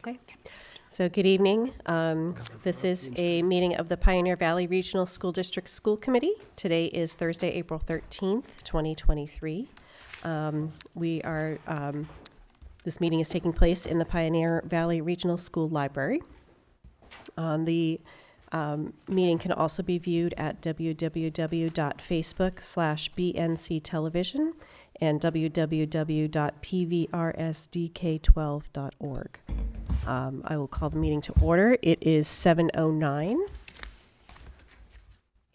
Okay. So good evening. This is a meeting of the Pioneer Valley Regional School District School Committee. Today is Thursday, April 13th, 2023. This meeting is taking place in the Pioneer Valley Regional School Library. The meeting can also be viewed at www.facebook.com/BNC Television and www.PVRSDK12.org. I will call the meeting to order. It is 7:09.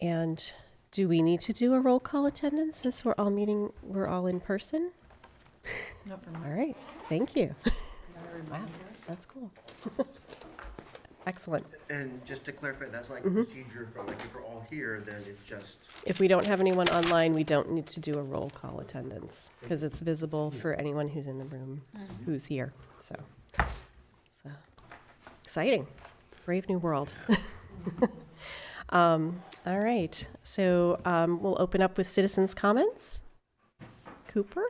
And do we need to do a roll call attendance since we're all in person? Not for All right, thank you. Wow, that's cool. Excellent. And just to clarify, that's like a procedure for like if we're all here, then it's just. If we don't have anyone online, we don't need to do a roll call attendance because it's visible for anyone who's in the room, who's here. So exciting, brave new world. All right, so we'll open up with citizens' comments. Cooper?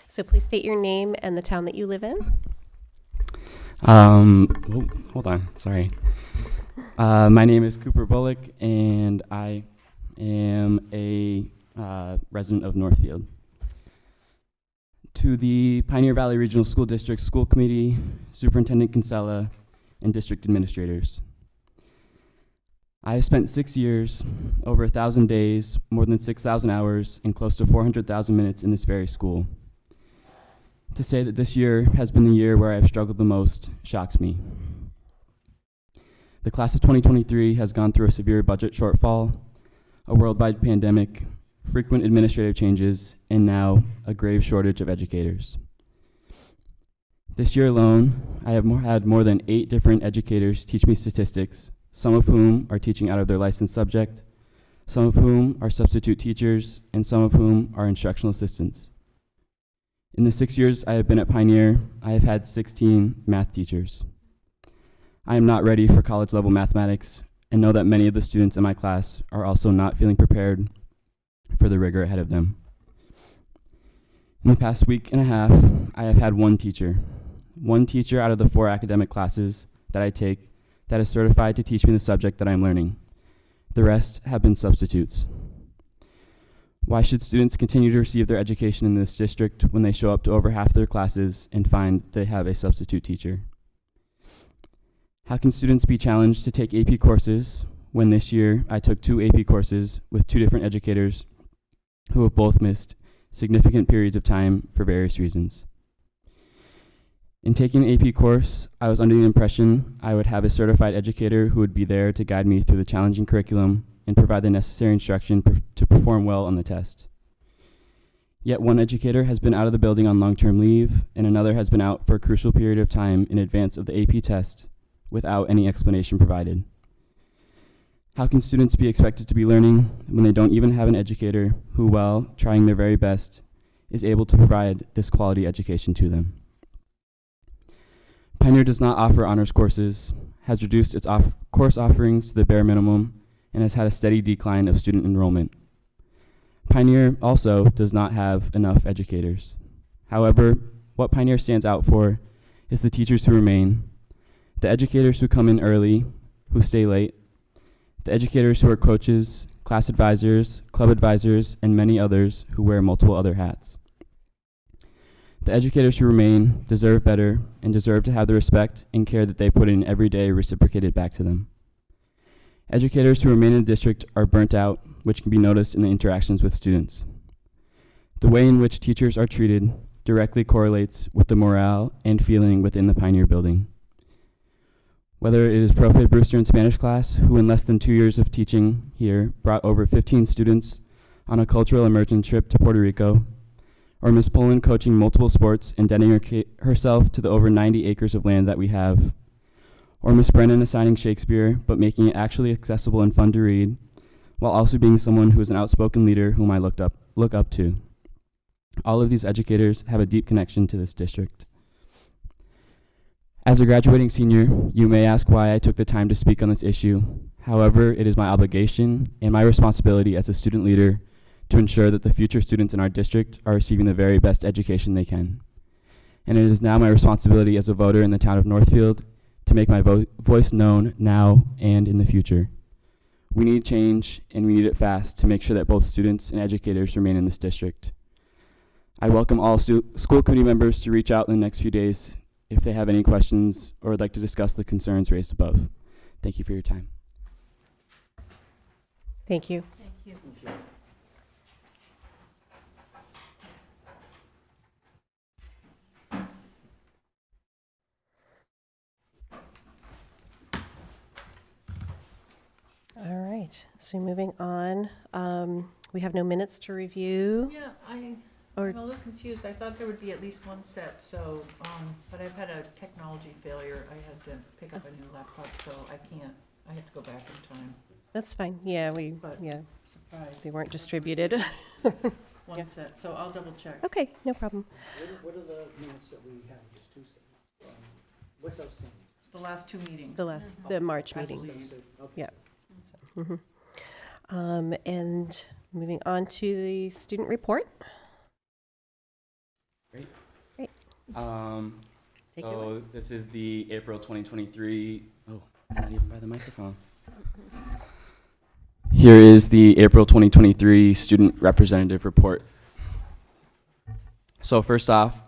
So please state your name and the town that you live in. Hold on, sorry. My name is Cooper Bullock, and I am a resident of Northfield. To the Pioneer Valley Regional School District School Committee, Superintendent Kinsella, and District Administrators. I have spent 6 years, over 1,000 days, more than 6,000 hours, and close to 400,000 minutes in this very school. To say that this year has been the year where I have struggled the most shocks me. The class of 2023 has gone through a severe budget shortfall, a worldwide pandemic, frequent administrative changes, and now a grave shortage of educators. This year alone, I have had more than 8 different educators teach me statistics, some of whom are teaching out of their licensed subject, some of whom are substitute teachers, and some of whom are instructional assistants. In the 6 years I have been at Pioneer, I have had 16 math teachers. I am not ready for college level mathematics and know that many of the students in my class are also not feeling prepared for the rigor ahead of them. In the past week and a half, I have had one teacher out of the 4 academic classes that I take that is certified to teach me the subject that I'm learning. The rest have been substitutes. Why should students continue to receive their education in this district when they show up to over half their classes and find they have a substitute teacher? How can students be challenged to take AP courses when this year I took 2 AP courses with 2 different educators who have both missed significant periods of time for various reasons? In taking an AP course, I was under the impression I would have a certified educator who would be there to guide me through the challenging curriculum and provide the necessary instruction to perform well on the test. Yet one educator has been out of the building on long-term leave, and another has been out for a crucial period of time in advance of the AP test without any explanation provided. How can students be expected to be learning when they don't even have an educator who, while trying their very best, is able to provide this quality education to them? Pioneer does not offer honors courses, has reduced its course offerings to the bare minimum, and has had a steady decline of student enrollment. Pioneer also does not have enough educators. However, what Pioneer stands out for is the teachers who remain, the educators who come in early, who stay late, the educators who are coaches, class advisors, club advisors, and many others who wear multiple other hats. The educators who remain deserve better and deserve to have the respect and care that they put in every day reciprocated back to them. Educators who remain in the district are burnt out, which can be noticed in the interactions with students. The way in which teachers are treated directly correlates with the morale and feeling within the Pioneer building. Whether it is Profe Brewster in Spanish class, who in less than 2 years of teaching here brought over 15 students on a cultural immersion trip to Puerto Rico, or Ms. Pullen coaching multiple sports and dedicating herself to the over 90 acres of land that we have, or Miss Brennan assigning Shakespeare, but making it actually accessible and fun to read, while also being someone who is an outspoken leader whom I look up to. All of these educators have a deep connection to this district. As a graduating senior, you may ask why I took the time to speak on this issue. However, it is my obligation and my responsibility as a student leader to ensure that the future students in our district are receiving the very best education they can. And it is now my responsibility as a voter in the town of Northfield to make my voice known now and in the future. We need change, and we need it fast to make sure that both students and educators remain in this district. I welcome all school committee members to reach out in the next few days if they have any questions or would like to discuss the concerns raised above. Thank you for your time. Thank you. Thank you. All right, so moving on, we have no minutes to review. Yeah, I'm Or, a little confused. I thought there would be at least one set, so, but I've had a technology failure. I had to pick up a new laptop, so I have to go back in time. that's fine, yeah, we But- Surprise. they weren't distributed. One set, so I'll double check. Okay, no problem. What are the minutes that we have, just two sets? What's outstanding? The last two meetings. The March I meetings. believe. Okay. Yeah. And moving on to the student report. Great. Take it away. So this is the April 2023, oh, I'm not even by the microphone. Here is the April 2023 student representative report. So first off,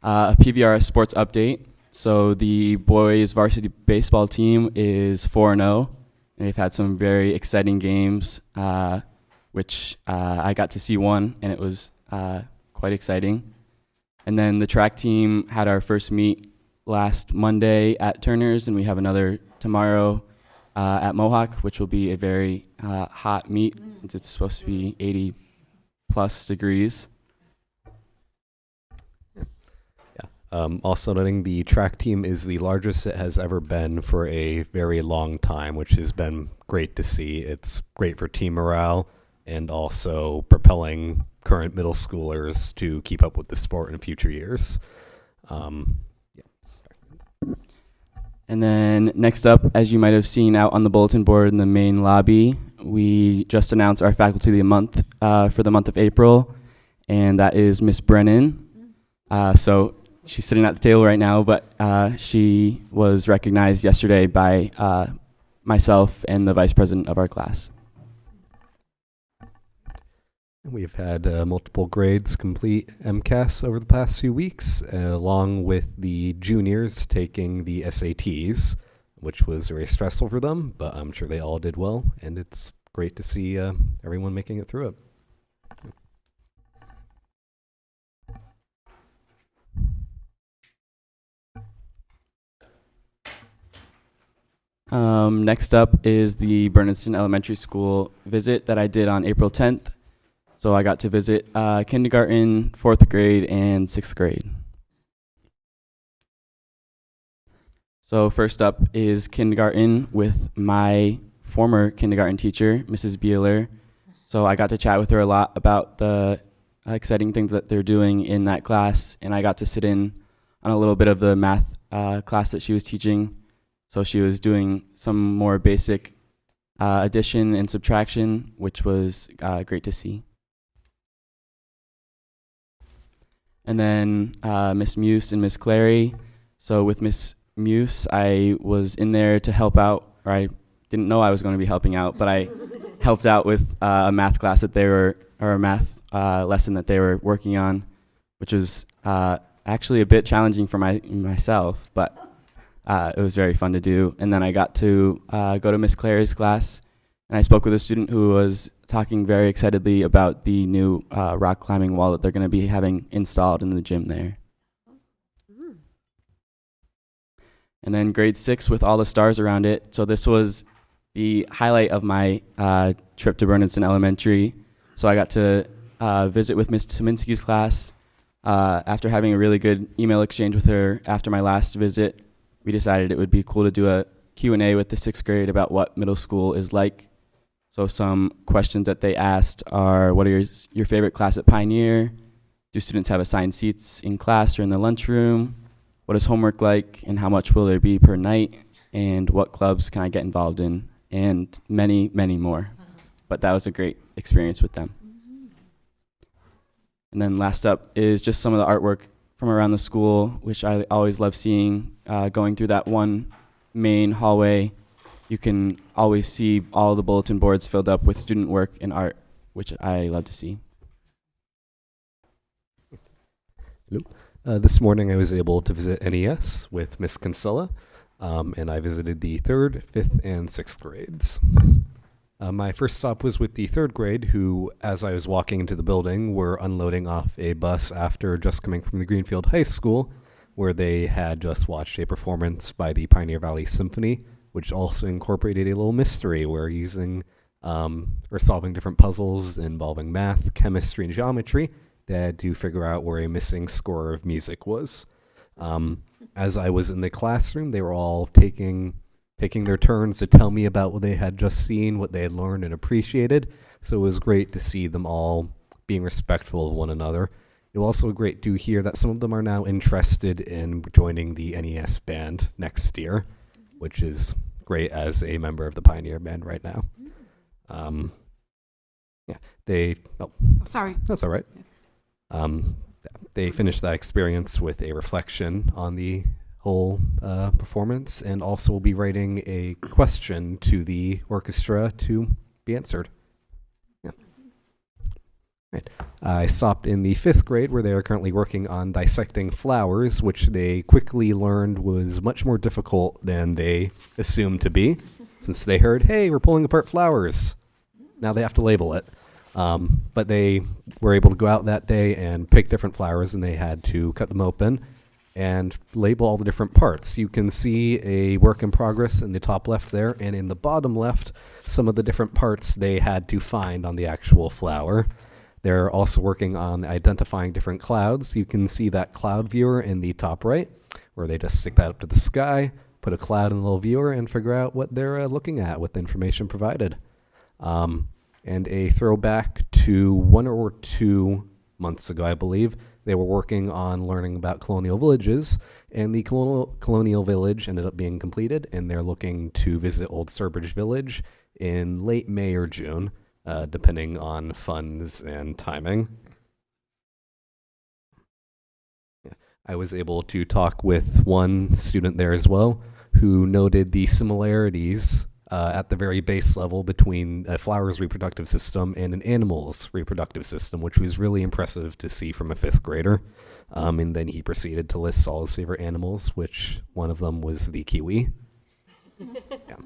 a PVRS sports update. So the boys varsity baseball team is 4-0. And they've had some very exciting games, which I got to see one, and it was quite exciting. And then the track team had our first meet last Monday at Turner's, and we have another tomorrow at Mohawk, which will be a very hot meet since it's supposed to be 80 plus degrees. Also noting the track team is the largest it has ever been for a very long time, which has been great to see. It's great for team morale and also propelling current middle schoolers to keep up with the sport in future years. And then next up, as you might have seen out on the bulletin board in the main lobby, we just announced our faculty of the month for the month of April, and that is Miss Brennan. So she's sitting at the table right now, but she was recognized yesterday by myself and the vice president of our class. We've had multiple grades complete MCAS over the past few weeks, along with the juniors taking the SATs, which was very stressful for them, but I'm sure they all did well, and it's great to see everyone making it through it. Next up is the Bernardston Elementary School visit that I did on April 10th. So I got to visit kindergarten, 4th grade, and 6th grade. So first up is kindergarten with my former kindergarten teacher, Mrs. Beeler. So I got to chat with her a lot about the exciting things that they're doing in that class, and I got to sit in on a little bit of the math class that she was teaching. So she was doing some more basic addition and subtraction, which was great to see. And then Miss Muse and Miss Clary. So with Miss Muse, I was in there to help out, or I didn't know I was going to be helping out, but I helped out with a math class that they were, or a math lesson that they were working on, which was actually a bit challenging for myself, but it was very fun to do. And then I got to go to Miss Clary's class, and I spoke with a student who was talking very excitedly about the new rock climbing wall that they're going to be having installed in the gym there. And then grade 6 with all the stars around it. So this was the highlight of my trip to Bernardston Elementary. So I got to visit with Miss Tominski's class. After having a really good email exchange with her after my last visit, we decided it would be cool to do a Q&A with the 6th grade about what middle school is like. So some questions that they asked are, what are your favorite class at Pioneer? Do students have assigned seats in class or in the lunchroom? what is homework like, and how much will there be per night, and what clubs can I get involved in, and many, many more. But that was a great experience with them. And then last up is just some of the artwork from around the school, which I always love seeing. Going through that one main hallway, you can always see all the bulletin boards filled up with student work and art, which I love to see. This morning I was able to visit NES with Miss Kinsella, and I visited the 3rd, 5th, and 6th grades. My first stop was with the 3rd grade, who, as I was walking into the building, were unloading off a bus after just coming from the Greenfield High School, where they had just watched a performance by the Pioneer Valley Symphony, which also incorporated a little mystery where using or solving different puzzles involving math, chemistry, and geometry. They had to figure out where a missing score of music was. As I was in the classroom, they were all taking their turns to tell me about what they had just seen, what they had learned and appreciated. So it was great to see them all being respectful of one another. It was also great to hear that some of them are now interested in joining the NES band next year, which is great as a member of the Pioneer band right now. Sorry. That's all right. They finished that experience with a reflection on the whole performance, and also will be writing a question to the orchestra to be answered. Yeah. Right. I stopped in the 5th grade, where they are currently working on dissecting flowers, which they quickly learned was much more difficult than they assumed to be, since they heard, hey, we're pulling apart flowers. Now they have to label it. But they were able to go out that day and pick different flowers, and they had to cut them open and label all the different parts. You can see a work in progress in the top left there, and in the bottom left, some of the different parts they had to find on the actual flower. They're also working on identifying different clouds. You can see that cloud viewer in the top right, where they just stick that up to the sky, put a cloud in the little viewer, and figure out what they're looking at with the information provided. And a throwback to 1 or 2 months ago, I believe, they were working on learning about colonial villages, and the colonial village ended up being completed, and they're looking to visit Old Sturbridge Village in late May or June, depending on funds and timing. Yeah. I was able to talk with one student there as well, who noted the similarities at the very base level between a flower's reproductive system and an animal's reproductive system, which was really impressive to see from a 5th grader. And then he proceeded to list all his favorite animals, which one of them was the kiwi. Yeah.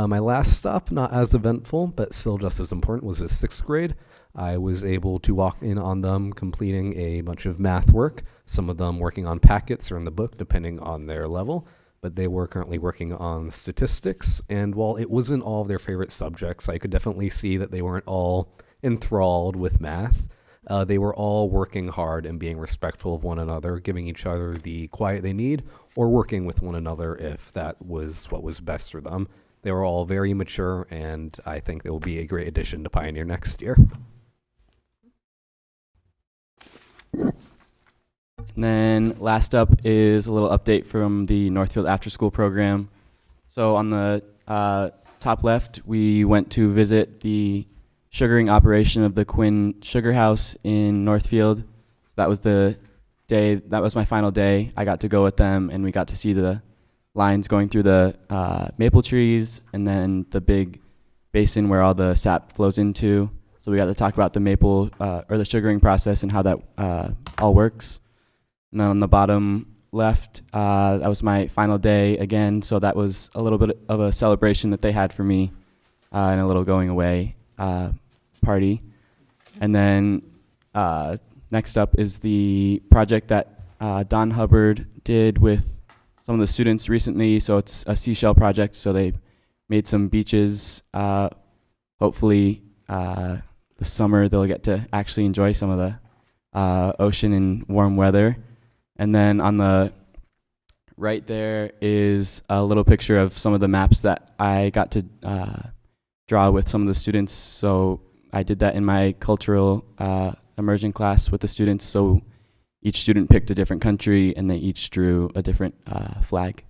My last stop, not as eventful, but still just as important, was the 6th grade. I was able to walk in on them completing a bunch of math work, some of them working on packets or in the book, depending on their level. But they were currently working on statistics, and while it wasn't all of their favorite subjects, I could definitely see that they weren't all enthralled with math. They were all working hard and being respectful of one another, giving each other the quiet they need, or working with one another if that was what was best for them. They were all very mature, and I think they will be a great addition to Pioneer next year. And then last up is a little update from the Northfield After School program. So on the top left, we went to visit the sugaring operation of the Quinn Sugar House in Northfield. So that was the day, that was my final day. I got to go with them, and we got to see the lines going through the maple trees, and then the big basin where all the sap flows into. So we got to talk about the maple or the sugaring process and how that all works. And then on the bottom left, that was my final day again. So that was a little bit of a celebration that they had for me and a little going away party. And then next up is the project that Don Hubbard did with some of the students recently. So it's a seashell project. So they made some beaches. Hopefully this summer they'll get to actually enjoy some of the ocean in warm weather. And then on the right there is a little picture of some of the maps that I got to draw with some of the students. So I did that in my cultural immersion class with the students. So Each student picked a different country, and they each drew a different flag.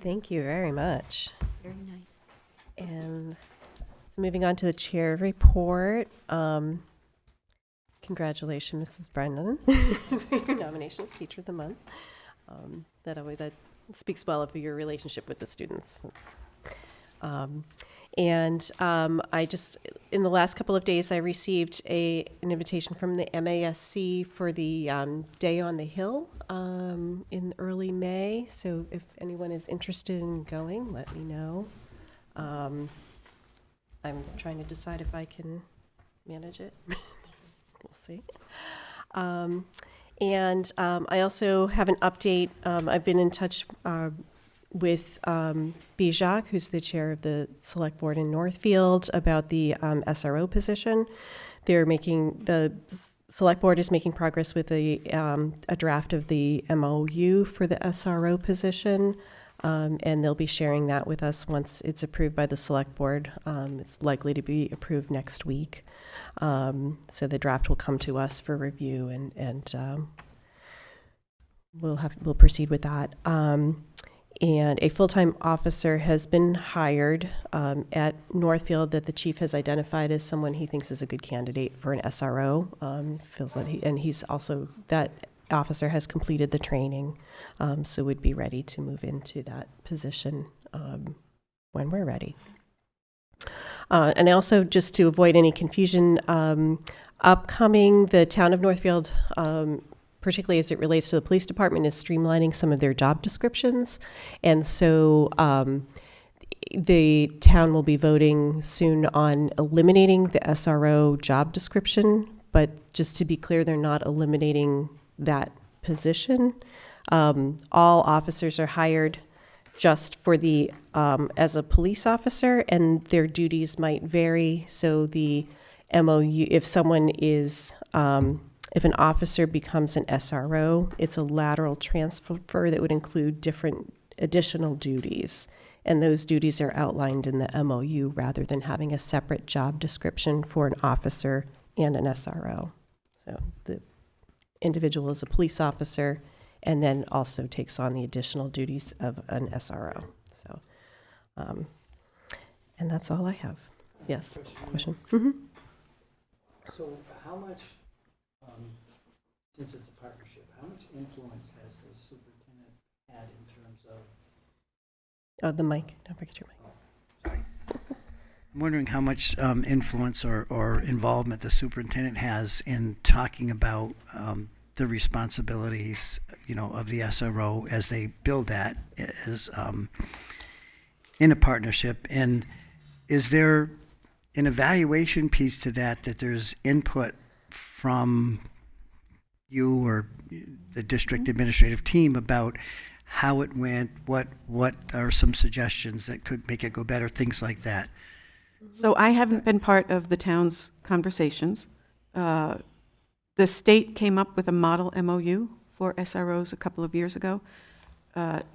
Thank you very much. Very nice. And so moving on to the chair report. Congratulations, Mrs. Brennan, for your nomination as Teacher of the Month. That speaks well of your relationship with the students. I just, in the last couple of days, I received an invitation from the MASC for the Day on the Hill in early May. So if anyone is interested in going, let me know. I'm trying to decide if I can manage it. We'll see. I also have an update. I've been in touch with Bijak, who's the chair of the select board in Northfield, about the SRO position. The select board is making progress with a draft of the MOU for the SRO position, and they'll be sharing that with us once it's approved by the select board. It's likely to be approved next week. So the draft will come to us for review, and we'll proceed with that. And a full-time officer has been hired at Northfield that the chief has identified as someone he thinks is a good candidate for an SRO. Feels that that officer has completed the training, so would be ready to move into that position when we're ready. And also, just to avoid any confusion, upcoming, the town of Northfield, particularly as it relates to the police department, is streamlining some of their job descriptions. And so the town will be voting soon on eliminating the SRO job description. But just to be clear, they're not eliminating that position. All officers are hired just for the as a police officer, and their duties might vary. So the MOU, if someone is if an officer becomes an SRO, it's a lateral transfer that would include different additional duties. And those duties are outlined in the MOU rather than having a separate job description for an officer and an SRO. So the individual is a police officer and then also takes on the additional duties of an SRO. So, and that's all I have. Yes, question? Mm-hmm. So how much, since it's a partnership, how much influence has the superintendent had in terms of? Oh, the mic. Don't forget your mic. Sorry. I'm wondering how much influence or involvement the superintendent has in talking about the responsibilities, of the SRO as they build that as in a partnership. And is there an evaluation piece to that there's input from you or the district administrative team about how it went, what are some suggestions that could make it go better, things like that? So I haven't been part of the town's conversations. The state came up with a model MOU for SROs a couple of years ago.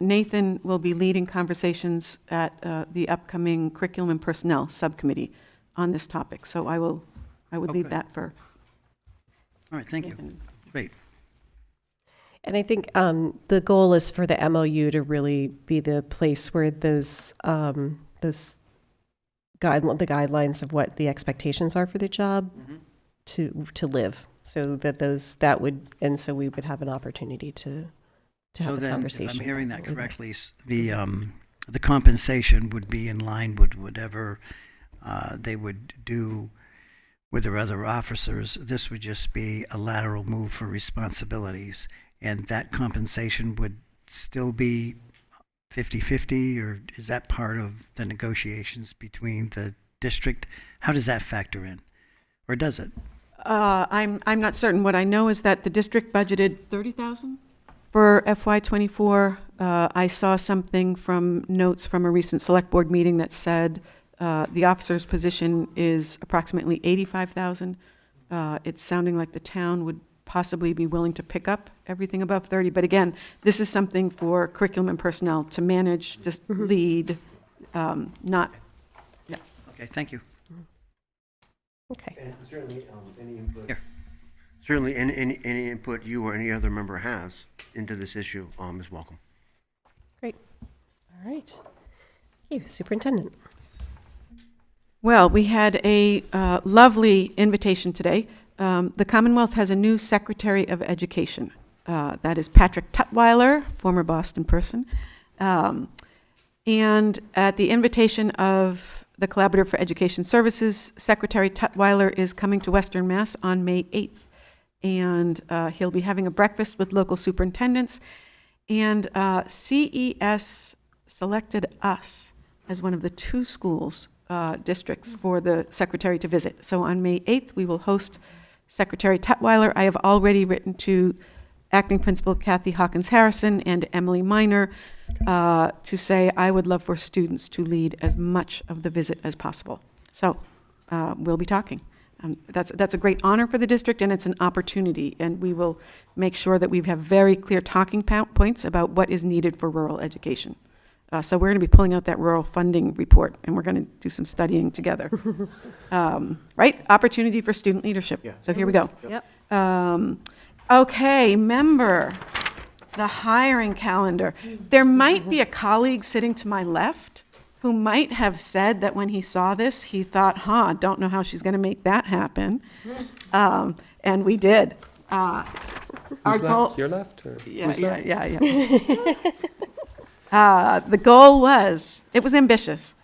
Nathan will be leading conversations at the upcoming Curriculum and Personnel Subcommittee on this topic. So I would leave Okay. that for. All right, thank you. Nathan. Great. And I think the goal is for the MOU to really be the place where the guidelines of what the expectations are for the job to live, so that so we would have an opportunity to have a conversation. If I'm hearing that about it. correctly, the compensation would be in line with whatever they would do with their other officers. This would just be a lateral move for responsibilities, and that compensation would still be 50-50, or is that part of the negotiations between the district? How does that factor in, or does it? I'm not certain. What I know is that the district budgeted $30,000 for FY24. I saw something from notes from a recent select board meeting that said the officer's position is approximately $85,000. It's sounding like the town would possibly be willing to pick up everything above 30. But again, this is something for curriculum and personnel to manage, just lead, not, Okay, thank you. Okay. And certainly, any input. Here. Certainly, any input you or any other member has into this issue, is welcome. Great. All right. Thank you, Superintendent. well, we had a lovely invitation today. The Commonwealth has a new Secretary of Education. That is Patrick Tutwiler, former Boston person. And at the invitation of the Collaborative for Education Services, Secretary Tutwiler is coming to Western Mass on May 8th. And he'll be having a breakfast with local superintendents. And CES selected us as one of the 2 schools, districts for the secretary to visit. So on May 8th, we will host Secretary Tutwiler. I have already written to Acting Principal Kathy Hawkins-Harrison and Emily Miner to say I would love for students to lead as much of the visit as possible. So we'll be talking. That's a great honor for the district, and it's an opportunity, and we will make sure that we have very clear talking points about what is needed for rural education. So we're going to be pulling out that rural funding report, and we're going to do some studying together. Right? Opportunity for student leadership. Yeah. So here we go. Yep. Okay, member, the hiring calendar. There might be a colleague sitting to my left who might have said that when he saw this, he thought, don't know how she's going to make that happen. And we did. Our Who's goal, left? Your left? Or yeah, who's left? The goal was, it was ambitious.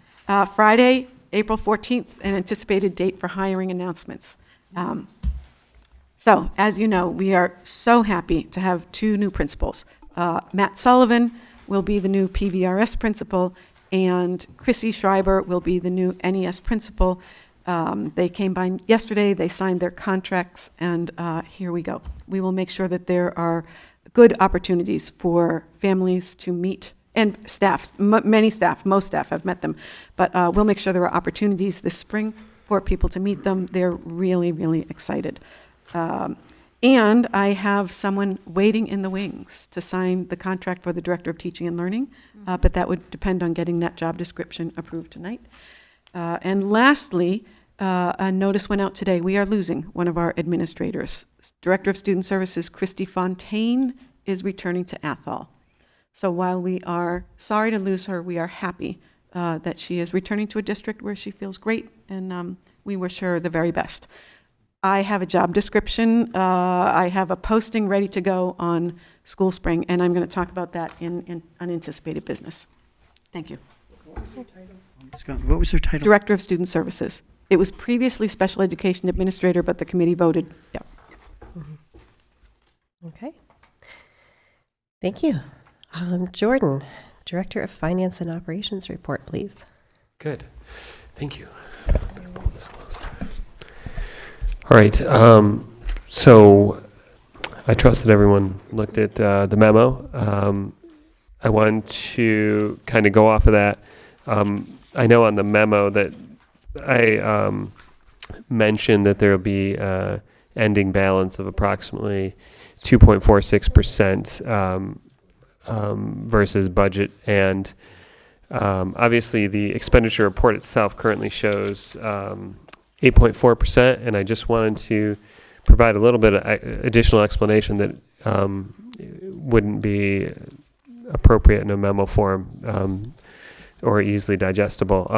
Friday, April 14th, an anticipated date for hiring announcements. So, as you know, we are so happy to have 2 new principals. Matt Sullivan will be the new PVRS principal, and Chrissy Schreiber will be the new NES principal. They came by yesterday, they signed their contracts, and here we go. We will make sure that there are good opportunities for families to meet, and staff, most staff have met them, but we'll make sure there are opportunities this spring for people to meet them. They're really, really excited. And I have someone waiting in the wings to sign the contract for the Director of Teaching and Learning, but that would depend on getting that job description approved tonight. And lastly, a notice went out today. We are losing one of our administrators. Director of Student Services, Christy Fontaine, is returning to Athol. So while we are sorry to lose her, we are happy that she is returning to a district where she feels great, and we wish her the very best. I have a job description. I have a posting ready to go on School Spring, and I'm going to talk about that in unanticipated business. Thank you. Scott, what was her title? Director of Student Services. It was previously Special Education Administrator, but the committee voted, yeah. Okay. Thank you. Jordan, Director of Finance and Operations report, please. Good. Thank you. I'm gonna pull this closer. All right. So I trust that everyone looked at the memo. I want to kind of go off of that. I know on the memo that I mentioned that there will be ending balance of approximately 2.46% versus budget, and obviously the expenditure report itself currently shows 8.4%, and I just wanted to provide a little bit of additional explanation that wouldn't be appropriate in a memo form or easily digestible.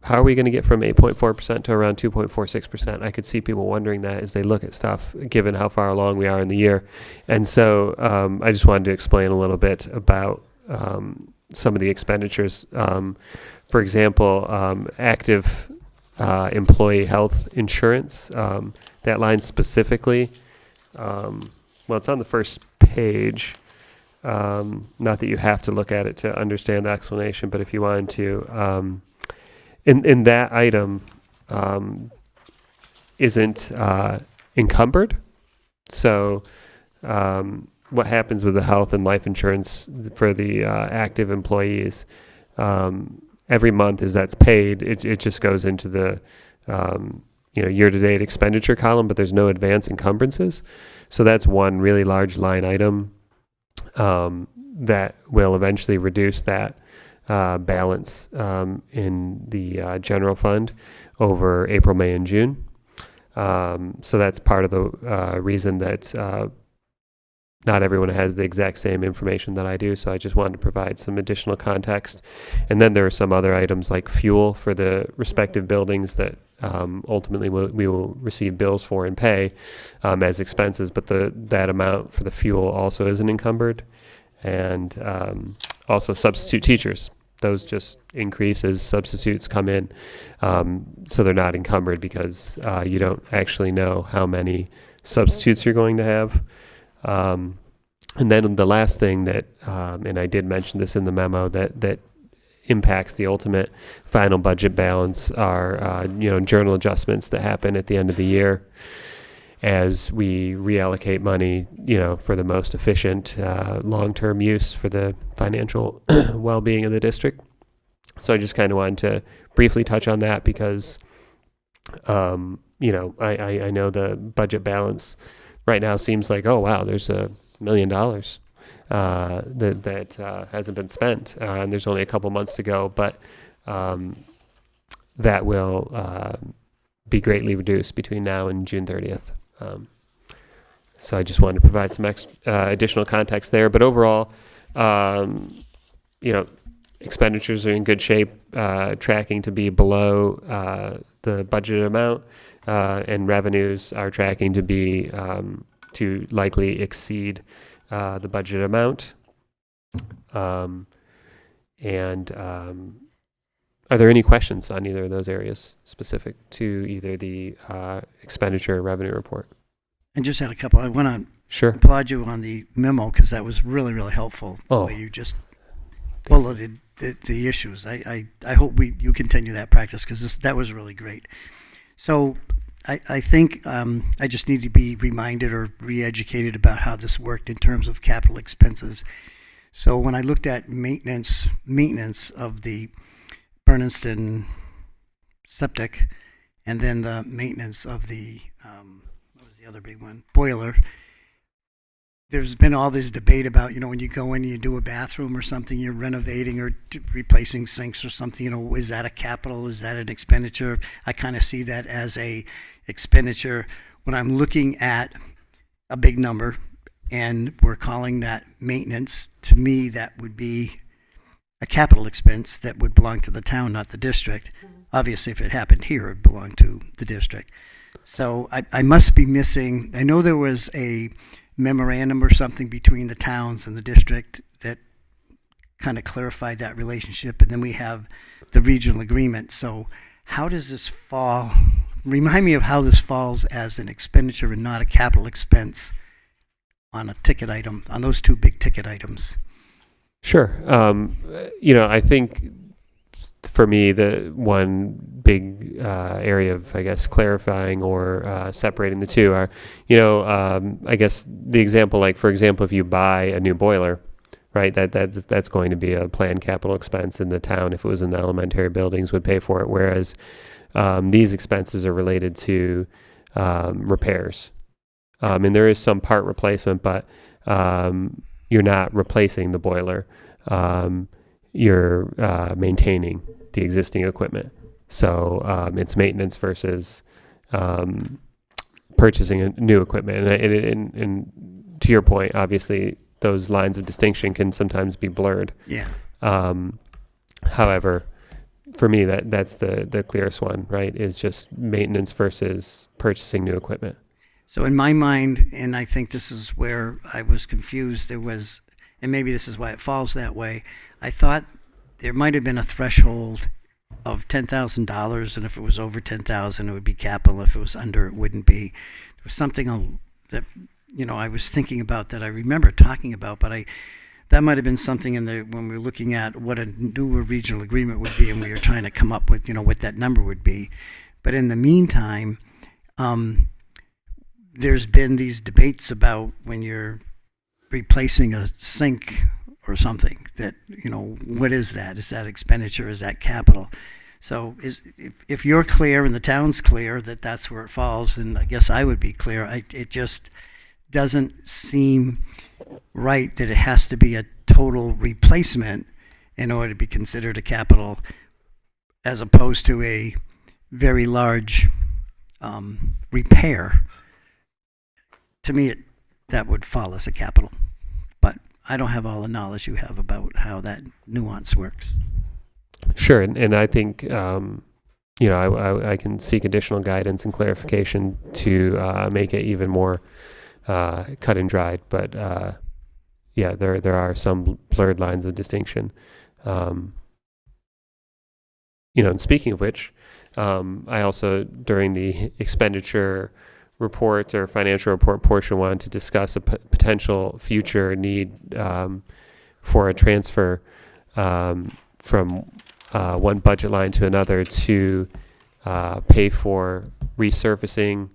How are we going to get from 8.4% to around 2.46%? I could see people wondering that as they look at stuff, given how far along we are in the year. And so I just wanted to explain a little bit about some of the expenditures. For example, active employee health insurance, that line specifically, well, it's on the first page. Not that you have to look at it to understand the explanation, but if you wanted to, in that item isn't encumbered. So what happens with the health and life insurance for the active employees, every month as that's paid, it just goes into the year-to-date expenditure column, but there's no advance encumbrances. So that's one really large line item that will eventually reduce that balance in the general fund over April, May, and June. So that's part of the reason that not everyone has the exact same information that I do. So I just wanted to provide some additional context. And then there are some other items like fuel for the respective buildings that ultimately we will receive bills for and pay as expenses, but that amount for the fuel also isn't encumbered. And also substitute teachers. Those just increase as substitutes come in. So they're not encumbered because you don't actually know how many substitutes you're going to have. And then the last thing that, and I did mention this in the memo, that impacts the ultimate final budget balance are, journal adjustments that happen at the end of the year as we reallocate money, for the most efficient long-term use for the financial well-being of the district. So I just kind of wanted to briefly touch on that because, I know the budget balance right now seems like, oh, wow, there's $1 million that hasn't been spent, and there's only a couple months to go, but that will be greatly reduced between now and June 30th. So I just wanted to provide some additional context there. But overall, expenditures are in good shape, tracking to be below the budgeted amount, and revenues are tracking to be to likely exceed the budget amount. Are there any questions on either of those areas specific to either the expenditure or revenue report? I just had a couple. I want to Sure. applaud you on the memo because that was really, really helpful. The way you just bulleted the issues. I hope you continue that practice because that was really great. So I think I just need to be reminded or re-educated about how this worked in terms of capital expenses. So when I looked at maintenance of the Bernardston septic, and then the maintenance of the what was the other big one, boiler. There's been all this debate about, when you go in and you do a bathroom or something, you're renovating or replacing sinks or something, is that a capital? Is that an expenditure? I kind of see that as a expenditure. When I'm looking at a big number and we're calling that maintenance, to me, that would be a capital expense that would belong to the town, not the district. Obviously, if it happened here, it would belong to the district. So I must be missing, I know there was a memorandum or something between the towns and the district that kind of clarified that relationship, and then we have the regional agreement. So how does this fall? Remind me of how this falls as an expenditure and not a capital expense on a ticket item, on those two big ticket items. Sure. I think for me, the one big area of, I guess, clarifying or separating the two are, I guess the example, like, for example, if you buy a new boiler, right, that's going to be a planned capital expense, in the town, if it was in the elementary buildings, would pay for it, whereas these expenses are related to repairs. And there is some part replacement, but you're not replacing the boiler. You're maintaining the existing equipment. So it's maintenance versus purchasing new equipment. And to your point, obviously, those lines of distinction can sometimes be blurred. Yeah. However, for me, that's the clearest one, right, is just maintenance versus purchasing new equipment. So in my mind, and I think this is where I was confused, and maybe this is why it falls that way, I thought there might have been a threshold of $10,000, and if it was over $10,000, it would be capital. If it was under, it wouldn't be. There was something that I was thinking about that I remember talking about, but that might have been something when we were looking at what a newer regional agreement would be, and we were trying to come up with what that number would be. But in the meantime, there's been these debates about when you're replacing a sink or something that, what is that? Is that expenditure? Is that capital? So if you're clear and the town's clear that that's where it falls, then I guess I would be clear. It just doesn't seem right that it has to be a total replacement in order to be considered a capital, as opposed to a very large repair. To me, that would fall as a capital. But I don't have all the knowledge you have about how that nuance works. Sure, and I think I can seek additional guidance and clarification to make it even more cut and dried. But there are some blurred lines of distinction. And speaking of which, I also, during the expenditure report or financial report portion, wanted to discuss a potential future need for a transfer from one budget line to another to pay for resurfacing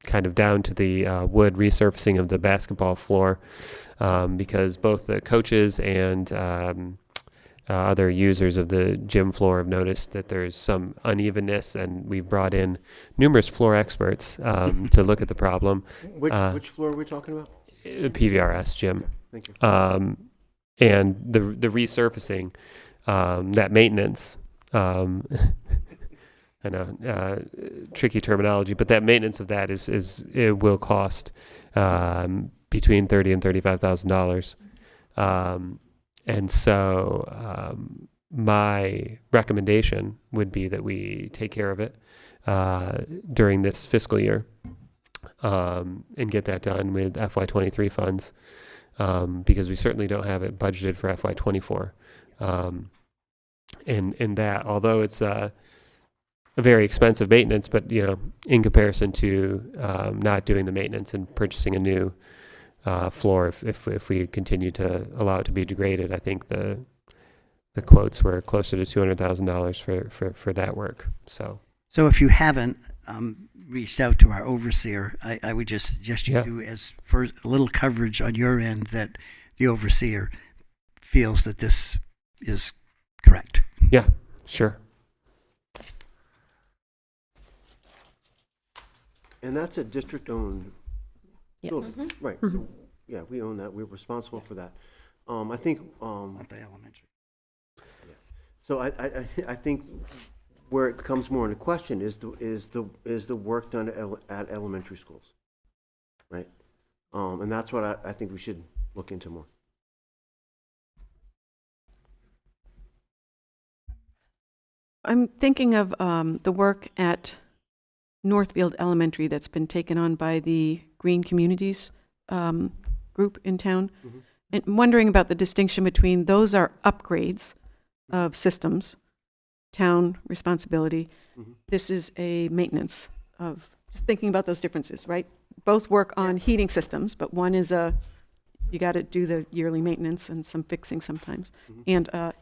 kind of down to the wood resurfacing of the basketball floor, because both the coaches and other users of the gym floor have noticed that there's some unevenness, and we've brought in numerous floor experts to look at the problem. Which floor are we talking about? PVRS gym. Thank you. And the resurfacing, that maintenance, I know, tricky terminology, but that maintenance of that is it will cost between $30,000 and $35,000. And so my recommendation would be that we take care of it during this fiscal year and get that done with FY23 funds, because we certainly don't have it budgeted for FY24. And that, although it's a very expensive maintenance, but in comparison to not doing the maintenance and purchasing a new floor, if we continue to allow it to be degraded, I think the quotes were closer to $200,000 for that work. So if you haven't reached out to our overseer, I would just suggest you do, as for a little coverage on your end, that the overseer feels that this is correct. Yeah, sure. And that's a district-owned Yes. building, right? So, yeah, we own that. We're responsible for that. I think. Not the elementary. So I think where it becomes more into question is the work done at elementary schools, right? And that's what I think we should look into more. I'm thinking of the work at Northfield Elementary that's been taken on by the Green Communities group in town. Mm-hmm. And I'm wondering about the distinction between those are upgrades of systems, town responsibility. Mm-hmm. This is a maintenance of, just thinking about those differences, right? Both work on heating systems, but one is you got to do the yearly maintenance and some fixing sometimes. Mm-hmm. And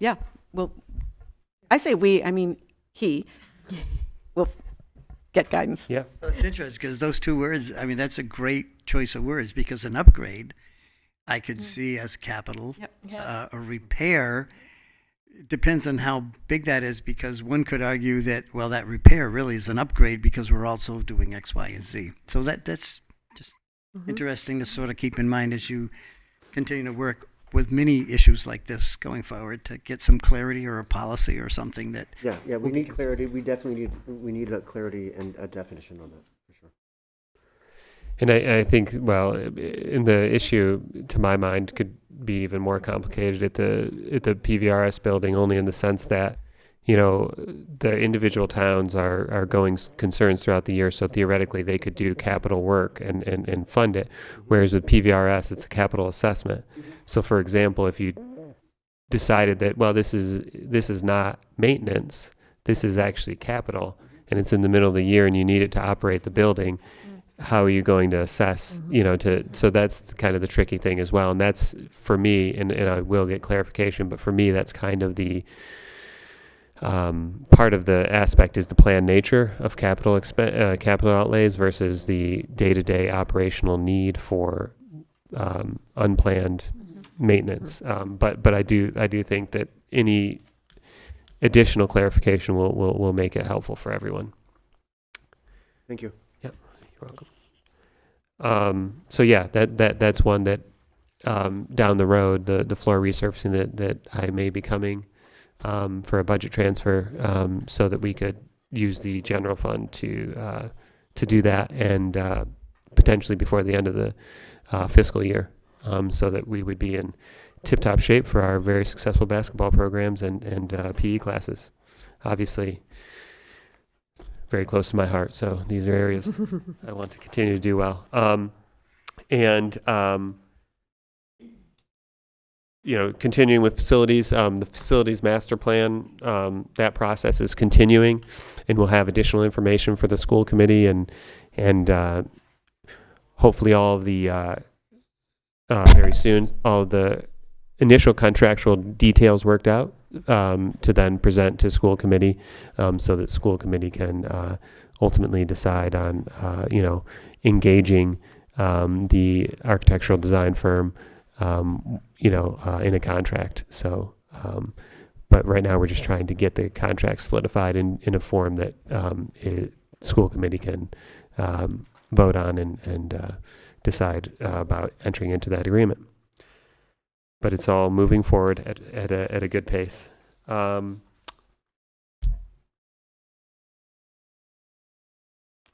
well, I say we, I mean he will get guidance. Yeah. Well, it's interesting because those two words, I mean, that's a great choice of words, because an upgrade I could see as capital. Yep. A repair depends on how big that is, because one could argue that, well, that repair really is an upgrade because we're also doing X, Y, and Z. So that's just interesting to sort of keep in mind as you continue to work with many issues like this going forward, to get some clarity or a policy or something that. Yeah, we will be need clarity. We definitely need a clarity and a definition on that, for sure. And I think, well, in the issue, to my mind, could be even more complicated at the PVRS building, only in the sense that, the individual towns are going concerns throughout the year, so theoretically they could do capital work and fund it, whereas with PVRS, it's a capital assessment. So, for example, if you decided that, well, this is not maintenance, this is actually capital, and it's in the middle of the year and you need it to operate the building, how are you going to assess, so that's kind of the tricky thing as well. And that's, for me, and I will get clarification, but for me, that's kind of the part of the aspect is the planned nature of capital outlays versus the day-to-day operational need for unplanned maintenance. But I do think that any additional clarification will make it helpful for everyone. Thank you. You're welcome. So yeah, that's one that down the road, the floor resurfacing that I may be coming for a budget transfer, so that we could use the general fund to do that, and potentially before the end of the fiscal year, so that we would be in tip-top shape for our very successful basketball programs and PE classes. Obviously, very close to my heart, so these are areas I want to continue to do well. Continuing with facilities, the facilities master plan, that process is continuing, and we'll have additional information for the school committee and hopefully all of the very soon, all of the initial contractual details worked out, to then present to school committee, so that school committee can ultimately decide on engaging the architectural design firm in a contract. So but right now we're just trying to get the contract solidified in a form that school committee can vote on and decide about entering into that agreement. But it's all moving forward at a good pace.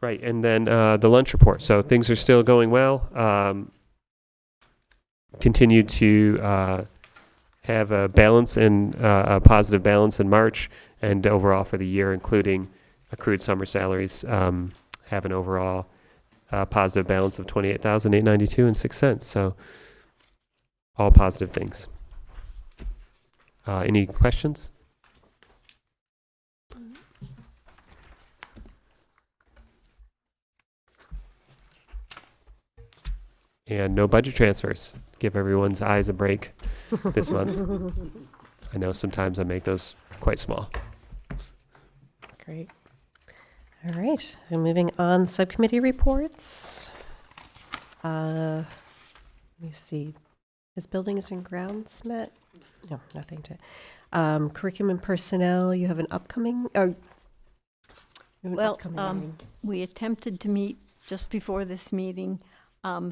Right, and then the lunch report. So things are still going well. Continue to have a balance and a positive balance in March and overall for the year, including accrued summer salaries, have an overall positive balance of $28,892.06. So all positive things. Any questions? And no budget transfers. Give everyone's eyes a break this month. I know sometimes I make those quite small. Great. All right, and moving on, subcommittee reports. Let me see. Is buildings and grounds met? No, nothing to. Curriculum and personnel, you have an upcoming, Well, meeting. we attempted to meet just before this meeting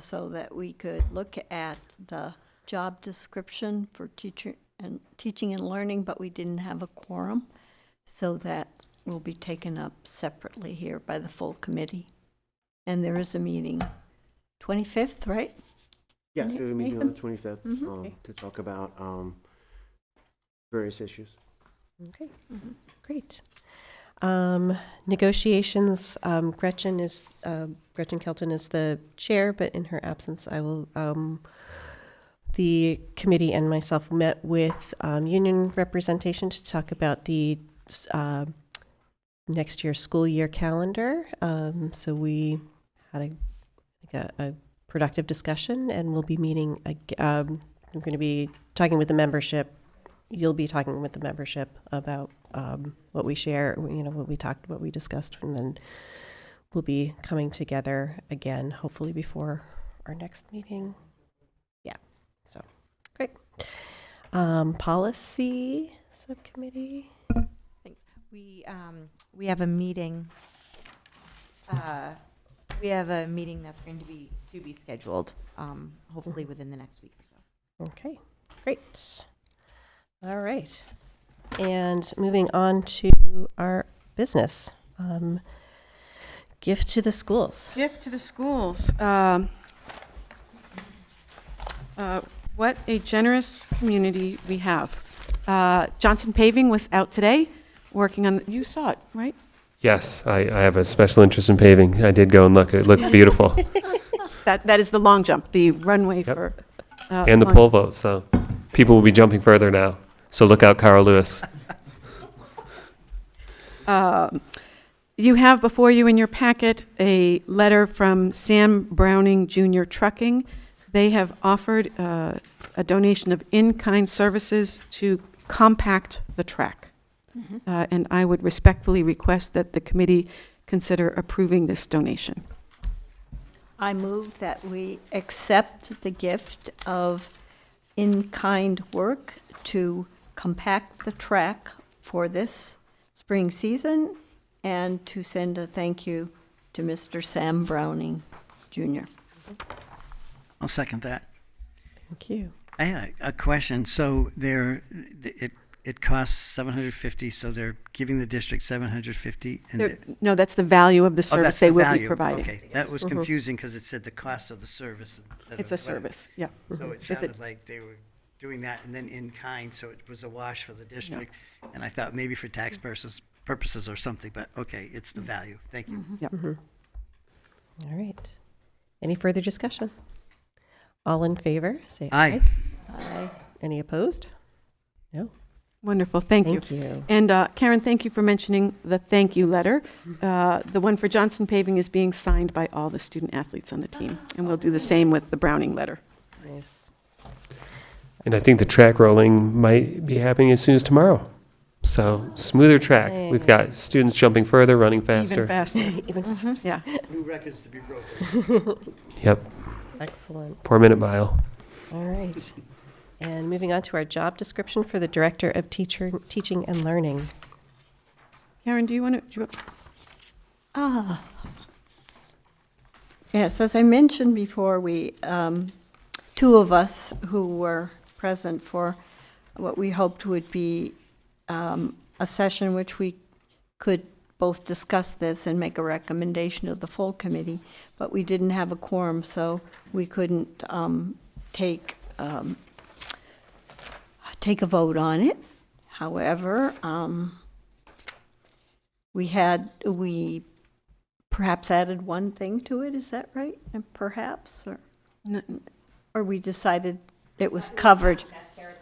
so that we could look at the job description for teaching and learning, but we didn't have a quorum, so that will be taken up separately here by the full committee. And there is a meeting 25th, right? Yes, we have a meeting on the Nathan? 25th Mhm. to talk about various issues. Okay, great. Negotiations, Gretchen Kelton is the chair, but in her absence, I will, the committee and myself met with union representation to talk about the next year's school year calendar. So we had a productive discussion, and we'll be meeting, I'm going to be talking with the membership. You'll be talking with the membership about what we share, what we discussed, and then we'll be coming together again, hopefully before our next meeting. Yeah, so great. Policy subcommittee. Thanks. We have a meeting. We have a meeting that's going to be scheduled, hopefully within the next week or so. Okay, great. All right. And moving on to our business. Gift to the schools. Gift to the schools. What a generous community we have. Johnson Paving was out today working on, you saw it, right? Yes, I have a special interest in paving. I did go and look. It looked beautiful. That is the long jump, the runway Yep. for. And the long- pole vault. So people will be jumping further now. So look out, Carl Lewis. You have before you in your packet a letter from Sam Browning Jr. Trucking. They have offered a donation of in-kind services to compact the track. And I would respectfully request that the committee consider approving this donation. I move that we accept the gift of in-kind work to compact the track for this spring season, and to send a thank you to Mr. Sam Browning Jr. I'll second that. Thank you. I had a question. So it costs $750, so they're giving the district $750, and No, that's the value of the oh, service that's they the will value. be providing. Okay, that was confusing because it said the cost of the service instead It's of a service, yeah. So it It's a- sounded like they were doing that and then in kind, so it was a wash for the district. And I thought maybe for tax purposes or something, but okay, it's the value. Thank you. All right. Any further discussion? All in favor, say Aye. Aye. Any opposed? No. Wonderful, thank you. Thank you. And Karen, thank you for mentioning the thank you letter. The one for Johnson Paving is being signed by all the student athletes on the team, and we'll do the same with the Browning letter. Nice. And I think the track rolling might be happening as soon as tomorrow. So smoother track. We've got students jumping further, running faster. Even faster, Even faster. yeah. New records to be broken. Yep, Excellent. 4-minute mile. All right. And moving on to our job description for the Director of Teaching and Learning. Karen, do you want to? Ah. Yes, as I mentioned before, we, two of us who were present for what we hoped would be a session which we could both discuss this and make a recommendation to the full committee, but we didn't have a quorum, so we couldn't take a vote on it. However, we perhaps added one thing to it, is that right? And perhaps, or we decided it was covered.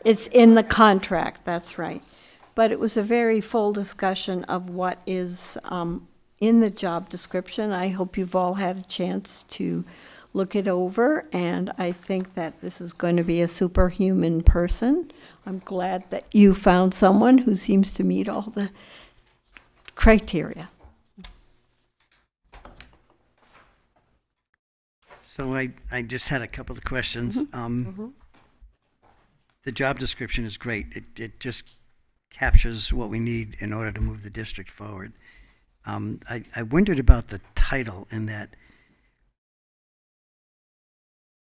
It's in the contract, that's right. But it was a very full discussion of what is in the job description. I hope you've all had a chance to look it over, and I think that this is going to be a superhuman person. I'm glad that you found someone who seems to meet all the criteria. So I just had a couple of questions. The job description is great. It just captures what we need in order to move the district forward. I wondered about the title in that.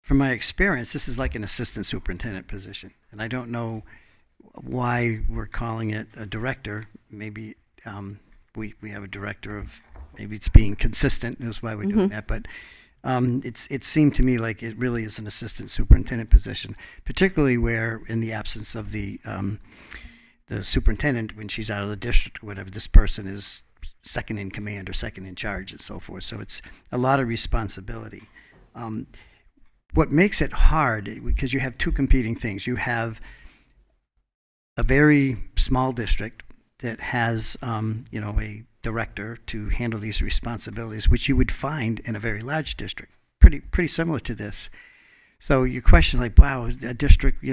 From my experience, this is like an assistant superintendent position, and I don't know why we're calling it a director. Maybe we have a director of, maybe it's being consistent, that's why we're doing that, but it seemed to me like it really is an assistant superintendent position, particularly where in the absence of the superintendent, when she's out of the district or whatever, this person is second in command or second in charge and so forth. So it's a lot of responsibility. What makes it hard, because you have two competing things. You have a very small district that has, a director to handle these responsibilities, which you would find in a very large district, pretty similar to this. So you question, like, wow, a district,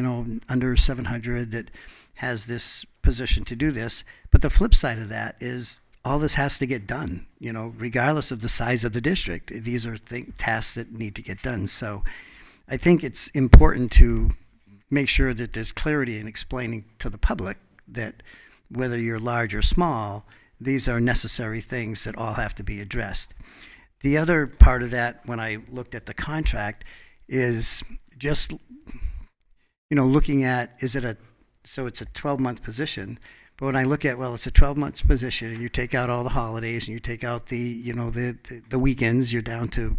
under 700 that has this position to do this. But the flip side of that is all this has to get done, regardless of the size of the district. These are tasks that need to get done. So I think it's important to make sure that there's clarity in explaining to the public that whether you're large or small, these are necessary things that all have to be addressed. The other part of that, when I looked at the contract, is just, looking at, so it's a 12-month position, but when I look at, well, it's a 12-month position, and you take out all the holidays, and you take out the weekends, you're down to,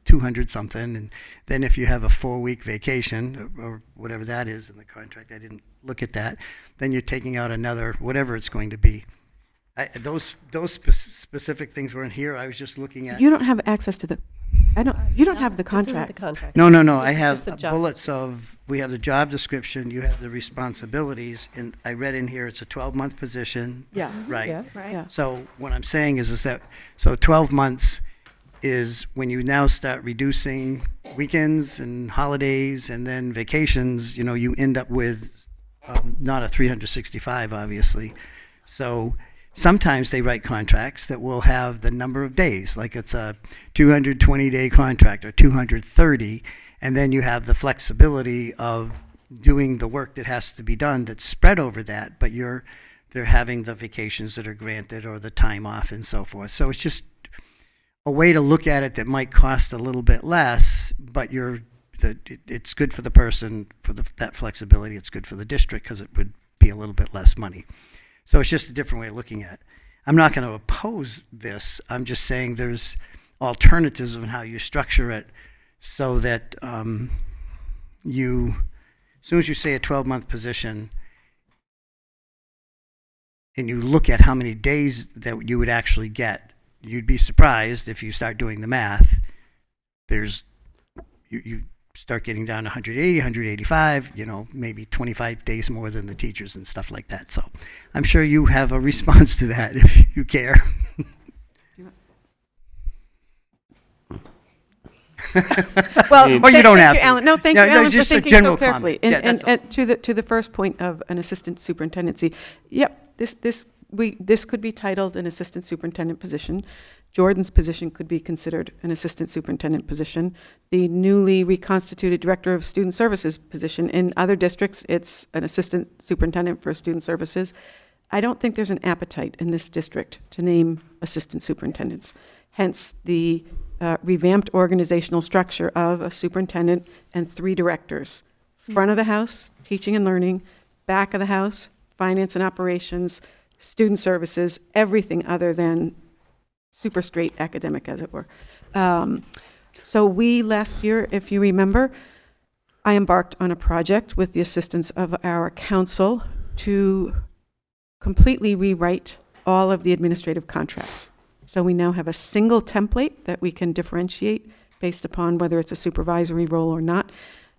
200 something, and then if you have a 4-week vacation, or whatever that is in the contract, I didn't look at that, then you're taking out another, whatever it's going to be. Those specific things weren't here. I was just looking at. You don't have access to you don't have the This isn't the contract. contract. No. I It's have just the job bullets of, we have the job description, you have the responsibilities, and I read in here it's a 12-month position. Yeah. Right. Yeah. Right. Yeah. So what I'm saying is that, so 12 months is when you now start reducing weekends and holidays and then vacations, you end up with not a 365, obviously. So sometimes they write contracts that will have the number of days, like it's a 220-day contract or 230, and then you have the flexibility of doing the work that has to be done that's spread over that, but they're having the vacations that are granted or the time off and so forth. So it's just a way to look at it that might cost a little bit less, but it's good for the person for that flexibility. It's good for the district because it would be a little bit less money. So it's just a different way of looking at it. I'm not going to oppose this. I'm just saying there's alternatives on how you structure it so that as soon as you say a 12-month position and you look at how many days that you would actually get, you'd be surprised if you start doing the math. You start getting down to 180, 185, maybe 25 days more than the teachers and stuff like that. So I'm sure you have a response to that if you care. Well, Or you don't have to. Alan. No, thank No, you, no, Alan, for just a thinking general so carefully. comment. Yeah, that's all. And to the first point of an assistant superintendency, yep, this could be titled an assistant superintendent position. Jordan's position could be considered an assistant superintendent position. The newly reconstituted director of student services position, in other districts, it's an assistant superintendent for student services. I don't think there's an appetite in this district to name assistant superintendents. Hence the revamped organizational structure of a superintendent and 3 directors. Front of the house, teaching and learning; back of the house, finance and operations; student services, everything other than super straight academic, as it were. So we, last year, if you remember, I embarked on a project with the assistance of our council to completely rewrite all of the administrative contracts. So we now have a single template that we can differentiate based upon whether it's a supervisory role or not.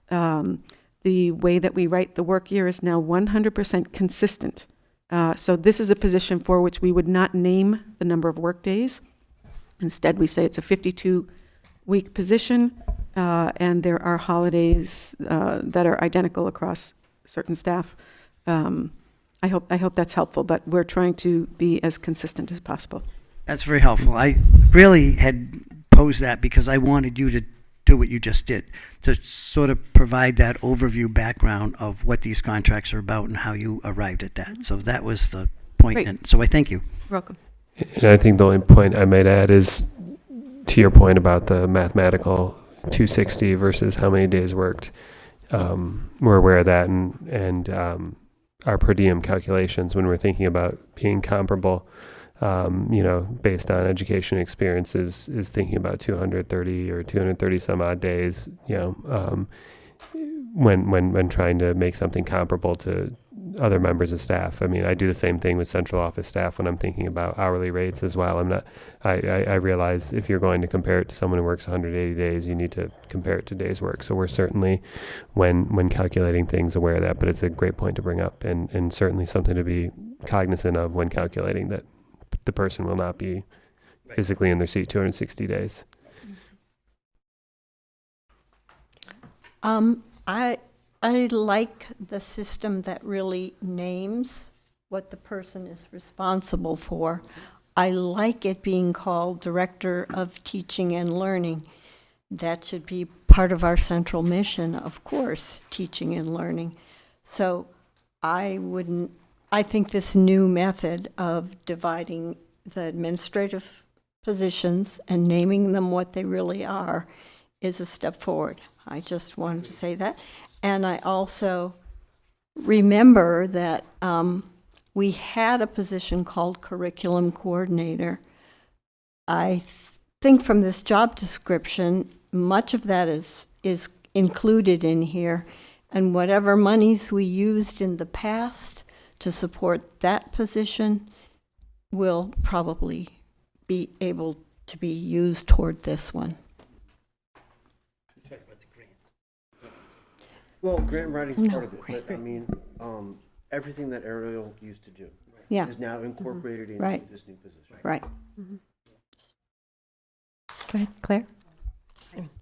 The way that we write the work year is now 100% consistent. So this is a position for which we would not name the number of work days. Instead, we say it's a 52-week position, and there are holidays that are identical across certain staff. I hope that's helpful, but we're trying to be as consistent as possible. That's very helpful. I really had posed that because I wanted you to do what you just did, to sort of provide that overview background of what these contracts are about and how you arrived at that. So that was the point. Great. And so I thank you. You're welcome. And I think the only point I might add is to your point about the mathematical 260 versus how many days worked. We're aware of that, and our per diem calculations when we're thinking about being comparable, based on education experiences, is thinking about 230 or 230 some odd days, when trying to make something comparable to other members of staff. I mean, I do the same thing with central office staff when I'm thinking about hourly rates as well. I realize if you're going to compare it to someone who works 180 days, you need to compare it to days work. So we're certainly, when calculating things, aware of that, but it's a great point to bring up, and certainly something to be cognizant of when calculating that the person will not be physically in their seat 260 days. I like the system that really names what the person is responsible for. I like it being called Director of Teaching and Learning. That should be part of our central mission, of course, teaching and learning. So I think this new method of dividing the administrative positions and naming them what they really are is a step forward. I just wanted to say that. And I also remember that we had a position called curriculum coordinator. I think from this job description, much of that is included in here. And whatever monies we used in the past to support that position will probably be able to be used toward this one. Well, grant writing is No, part of it, right. but I mean, everything that Ariel used to do Yeah, is now incorporated into Right. this new position. right. Go ahead, Claire.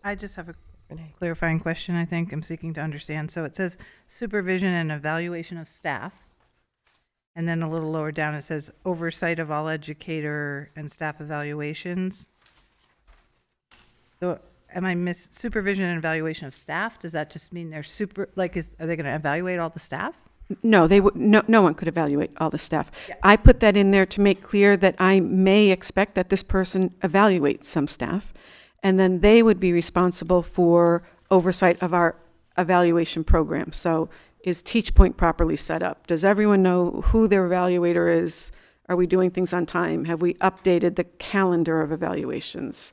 I just have a Renee. clarifying question, I think I'm seeking to understand. So it says supervision and evaluation of staff. And then a little lower down, it says oversight of all educator and staff evaluations. So supervision and evaluation of staff? Does that just mean they're are they going to evaluate all the staff? No, they would, no one could evaluate all the staff. Yeah. I put that in there to make clear that I may expect that this person evaluates some staff, and then they would be responsible for oversight of our evaluation program. So is Teach Point properly set up? Does everyone know who their evaluator is? Are we doing things on time? Have we updated the calendar of evaluations?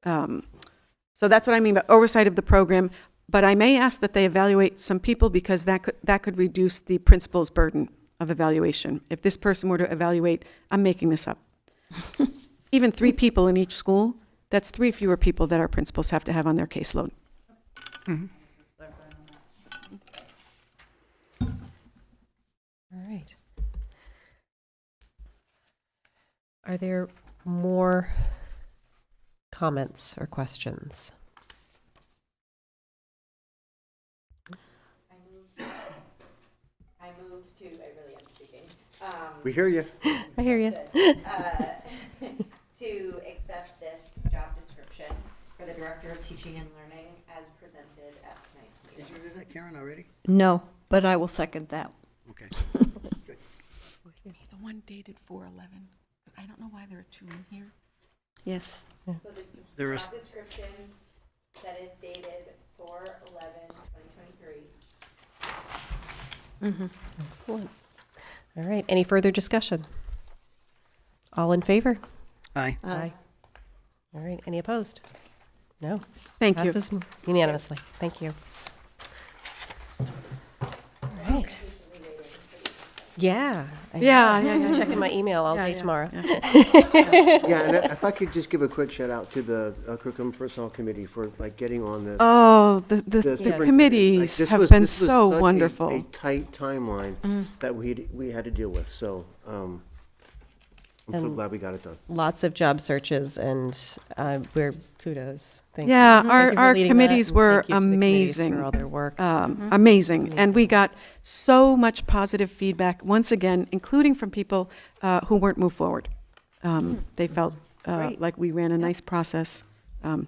So that's what I mean by oversight of the program. But I may ask that they evaluate some people because that could reduce the principal's burden of evaluation. If this person were to evaluate, I'm making this up, even 3 people in each school, that's 3 fewer people that our principals have to have on their caseload. Mm-hmm. All right. Are there more comments or questions? We hear you. I hear you. To accept this job description for the Director of Teaching and Learning as presented at tonight's meeting. Did you do that, Karen, already? No, but I will second that. Okay. The one dated 4/11. I don't know why there are 2 in here. Yes. So the There is, job description that is dated 4/11/2023. Excellent. All right. Any further discussion? All in favor? aye. Aye. All right. Any opposed? No. Thank you. Passes unanimously. Thank you. All right. Yeah. Yeah. Checking my email all day Yeah. tomorrow. Yeah, and if I could just give a quick shout out to the Curriculum Personnel Committee for like getting on this. Oh, the superintendent. committees This have was- been this was so such wonderful. A tight timeline that we had to deal with, so I'm so And- glad we got it done. Lots of job searches, and we're kudos. Thank Yeah, you. Thank you for our leading that, committees and were thank you to the committees amazing. for all their work. Amazing. And we got so much positive feedback, once again, including from people who weren't moved forward. They felt Great. like we ran a nice process.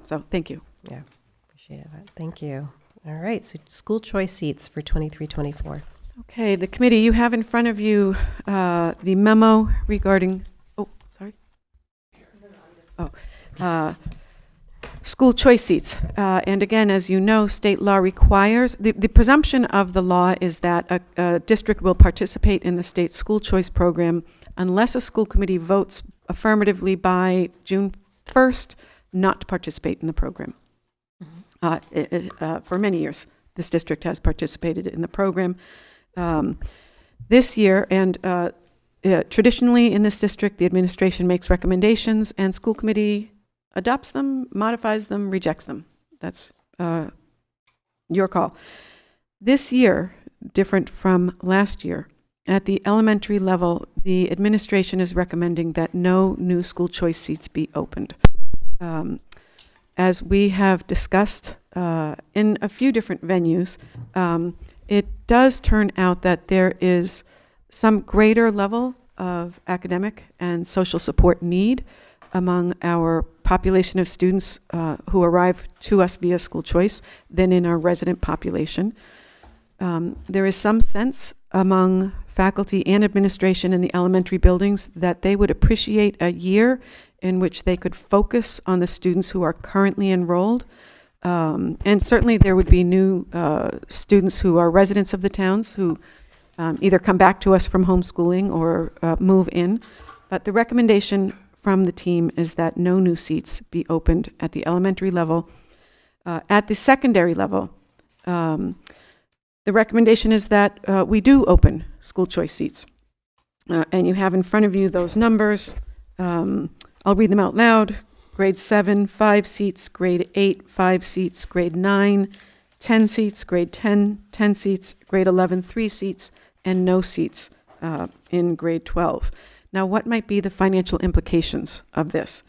So thank you. Yeah, appreciate that. Thank you. All right, so school choice seats for 23-24. Okay, the committee, you have in front of you the memo regarding, school choice seats. And again, as you know, state law requires, the presumption of the law is that a district will participate in the state school choice program unless a school committee votes affirmatively by June 1st not to participate in the program. For many years, this district has participated in the program. This year, and traditionally in this district, the administration makes recommendations and school committee adopts them, modifies them, rejects them. That's your call. This year, different from last year, at the elementary level, the administration is recommending that no new school choice seats be opened. As we have discussed in a few different venues, it does turn out that there is some greater level of academic and social support need among our population of students who arrive to us via school choice than in our resident population. There is some sense among faculty and administration in the elementary buildings that they would appreciate a year in which they could focus on the students who are currently enrolled. And certainly there would be new students who are residents of the towns who either come back to us from homeschooling or move in. But the recommendation from the team is that no new seats be opened at the elementary level. At the secondary level, the recommendation is that we do open school choice seats. And you have in front of you those numbers. I'll read them out loud. Grade 7, 5 seats. Grade 8, 5 seats. Grade 9, 10 seats. Grade 10, 10 seats. Grade 11, 3 seats. And no seats in grade 12. Now, what might be the financial implications of this?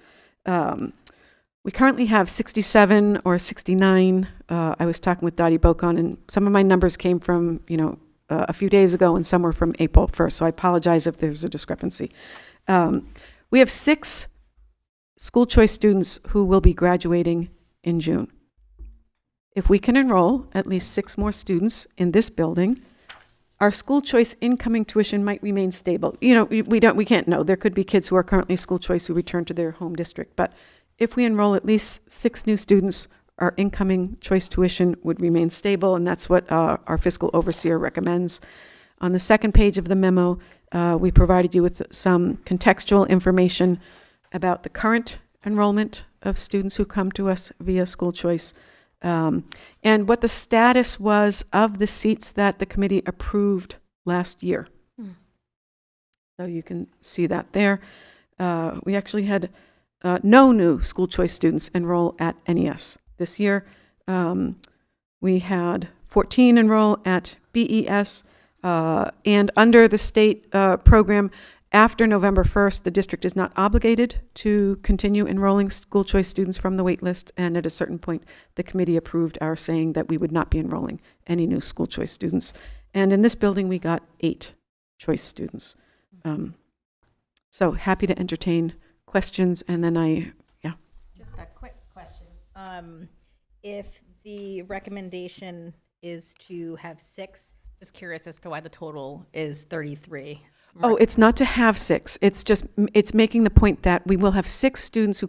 We currently have 67 or 69. I was talking with Dottie Bocon, and some of my numbers came from, a few days ago, and some were from April 1st, so I apologize if there's a discrepancy. We have 6 school choice students who will be graduating in June. if we can enroll at least 6 more students in this building, our school choice incoming tuition might remain stable. You know, we can't know. There could be kids who are currently school choice who return to their home district. But if we enroll at least 6 new students, our incoming choice tuition would remain stable, and that's what our fiscal overseer recommends. On the second page of the memo, we provided you with some contextual information about the current enrollment of students who come to us via school choice, and what the status was of the seats that the committee approved last year. So you can see that there. We actually had no new school choice students enroll at NES. This year, we had 14 enroll at BES, and under the state program, after November 1st, the district is not obligated to continue enrolling school choice students from the wait list, and at a certain point, the committee approved our saying that we would not be enrolling any new school choice students. And in this building, we got 8 choice students. So happy to entertain questions, and then Just a quick question. If the recommendation is to have 6, just curious as to why the total is 33. Oh, it's not to have 6. It's making the point that we will have 6 students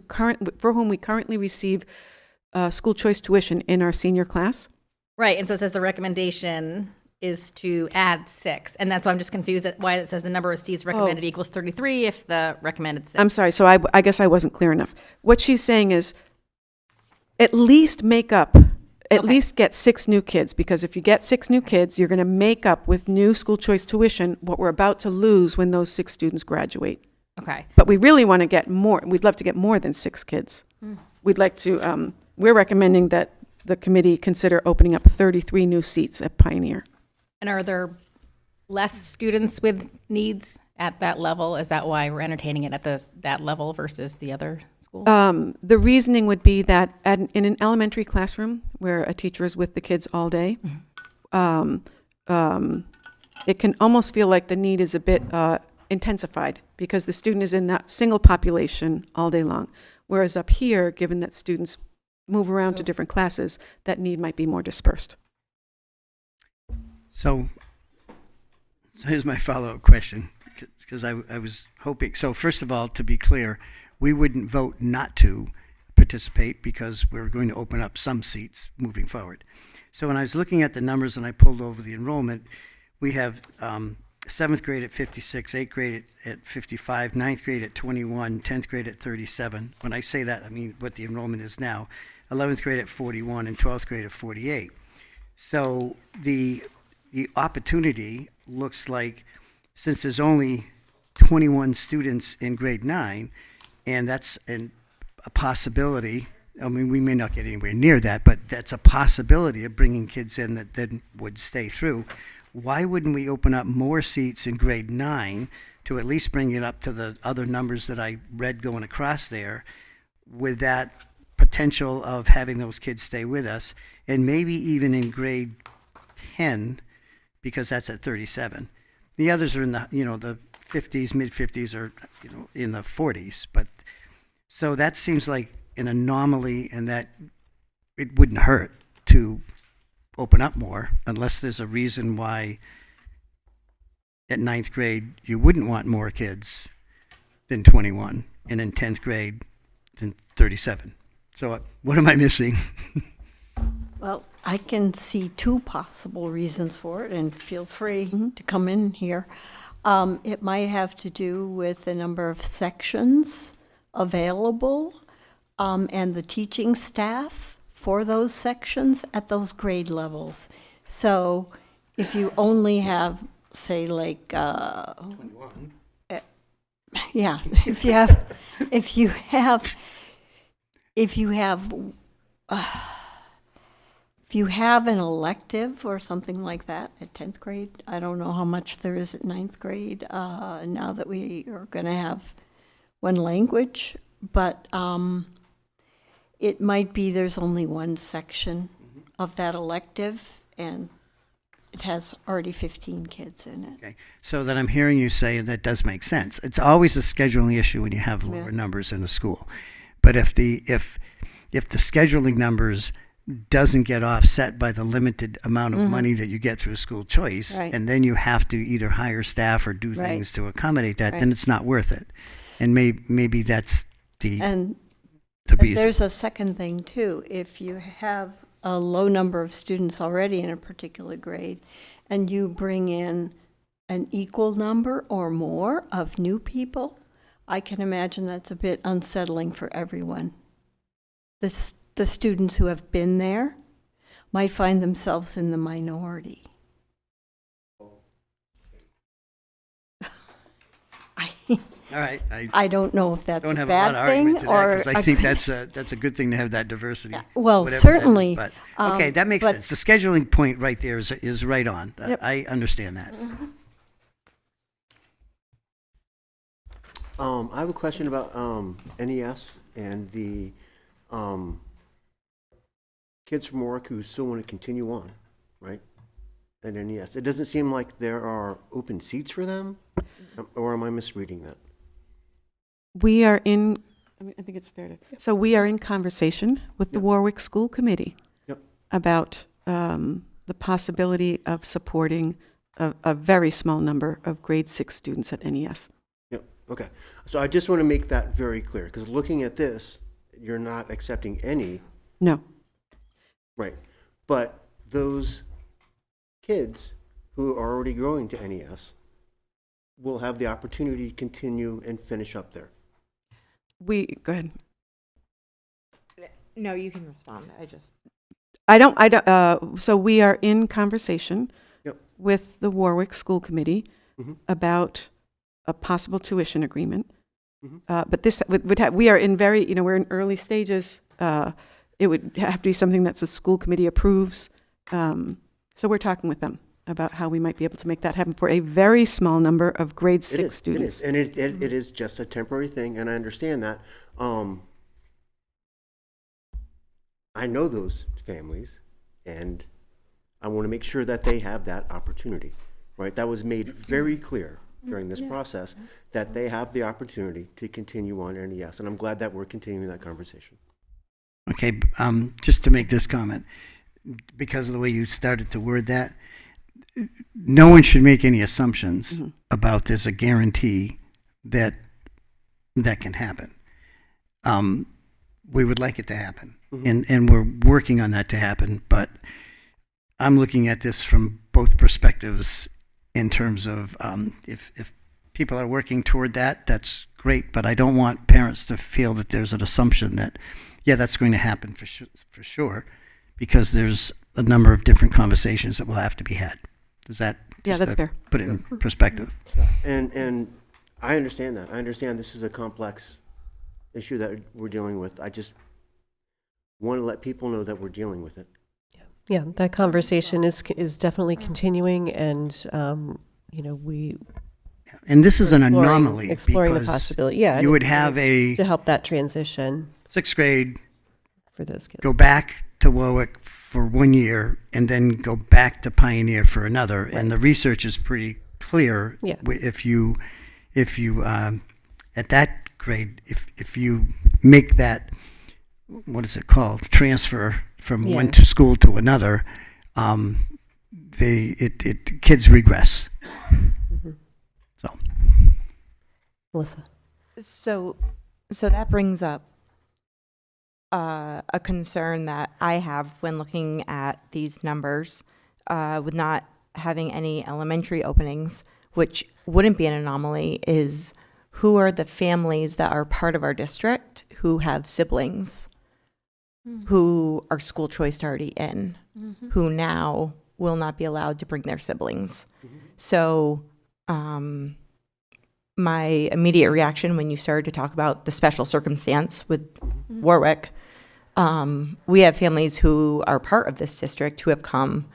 for whom we currently receive school choice tuition in our senior class. Right, and so it says the recommendation is to add 6, and that's why I'm just confused at why it says the number of seats recommended equals 33 if the recommended 6. I'm sorry, so I guess I wasn't clear enough. What she's saying is at least least get 6 new kids, because if you get 6 new kids, you're going to make up with new school choice tuition what we're about to lose when those 6 students graduate. Okay. But we really want to get more. We'd love to get more than 6 kids. We'd like to, we're recommending that the committee consider opening up 33 new seats at Pioneer. And are there less students with needs at that level? Is that why we're entertaining it at that level versus the other school? The reasoning would be that in an elementary classroom where a teacher is with the kids all day, it can almost feel like the need is a bit intensified because the student is in that single population all day long. Whereas up here, given that students move around to different classes, that need might be more dispersed. So here's my follow-up question, because I was hoping. So first of all, to be clear, we wouldn't vote not to participate because we're going to open up some seats moving forward. So when I was looking at the numbers and I pulled over the enrollment, we have 7th grade at 56, 8th grade at 55, 9th grade at 21, 10th grade at 37. When I say that, I mean what the enrollment is now. 11th grade at 41 and 12th grade at 48. So the opportunity looks like, since there's only 21 students in grade 9, and that's a possibility. I mean, we may not get anywhere near that, but that's a possibility of bringing kids in that then would stay through. Why wouldn't we open up more seats in grade 9 to at least bring it up to the other numbers that I read going across there, with that potential of having those kids stay with us, and maybe even in grade 10, because that's at 37. The others are in the, the 50s, mid-50s, or, in the 40s. But so that seems like an anomaly, and that it wouldn't hurt to open up more, unless there's a reason why at 9th grade you wouldn't want more kids than 21, and in 10th grade than 37. So what am I missing? Well, I can see 2 possible reasons for it, and feel free to come in here. It might have to do with the number of sections available and the teaching staff for those sections at those grade levels. So if you only have, say, like 21. Yeah, if you have an elective or something like that at 10th grade, I don't know how much there is at 9th grade now that we are going to have one language, but it might be there's only one section of that elective, and it has already 15 kids in it. Okay, so that I'm hearing you say, and that does make sense. It's always a scheduling issue when you have lower numbers in a school. But if the scheduling numbers doesn't get offset by the limited amount of money that you get through school choice, Right. and then you have to either hire staff or do Right. things to accommodate that, Right. then it's not worth it. And maybe that's the And reason. there's a second thing too. If you have a low number of students already in a particular grade and you bring in an equal number or more of new people, I can imagine that's a bit unsettling for everyone. The students who have been there might find themselves in the minority. All right, I I don't know if that's don't a have a lot bad of argument thing to that, or because I a think good- that's a good thing to have that diversity. Well, whatever that is, certainly. But, okay, that makes but- sense. The scheduling point right there is right on. Yep. I understand that. I have a question about NES and the kids from Warwick who still want to continue on, right? At NES. It doesn't seem like there are open seats for them, or am I misreading that? We are in, I think it's fair to, so we are in conversation with the Yep. Warwick School Committee Yep. about the possibility of supporting a very small number of grade 6 students at NES. Yep, okay. So I just want to make that very clear, because looking at this, you're not accepting any, No, right? But those kids who are already going to NES will have the opportunity to continue and finish up there. go ahead. No, you can respond. So we are in conversation Yep. with the Warwick School Committee Mhm. about a possible tuition agreement. Mhm. But this we are in we're in early stages. It would have to be something that's a school committee approves. So we're talking with them about how we might be able to make that happen for a very small number of grade 6 students. And it is just a temporary thing, and I understand that. I know those families, and I want to make sure that they have that opportunity, right? That was made very clear during this process, that they have the opportunity to continue on NES, and I'm glad that we're continuing that conversation. Okay, just to make this comment, because of the way you started to word that, no one should make any assumptions about there's a guarantee that that can happen. We would like it to happen, and we're working on that to happen, but I'm looking at this from both perspectives in terms of if people are working toward that, that's great, but I don't want parents to feel that there's an assumption that, yeah, that's going to happen for sure, because there's a number of different conversations that will have to be had. Does that Yeah, that's fair. put it in perspective? And I understand that. I understand this is a complex issue that we're dealing with. I just want to let people know that we're dealing with it. Yeah, that conversation is definitely continuing, and we And this is an exploring- anomaly exploring the because possibility. Yeah, you would have to help that transition sixth grade for those kids. go back to Warwick for 1 year and then go back to Pioneer for another. And the research is pretty clear. Yeah. If you at that grade, if you make that, what is it called, transfer from one school to another, kids regress. So, Melissa. So that brings up a concern that I have when looking at these numbers, with not having any elementary openings, which wouldn't be an anomaly, is who are the families that are part of our district who have siblings who are school choice already in, who now will not be allowed to bring their siblings. So my immediate reaction when you started to talk about the special circumstance with Warwick, we have families who are part of this district who have come,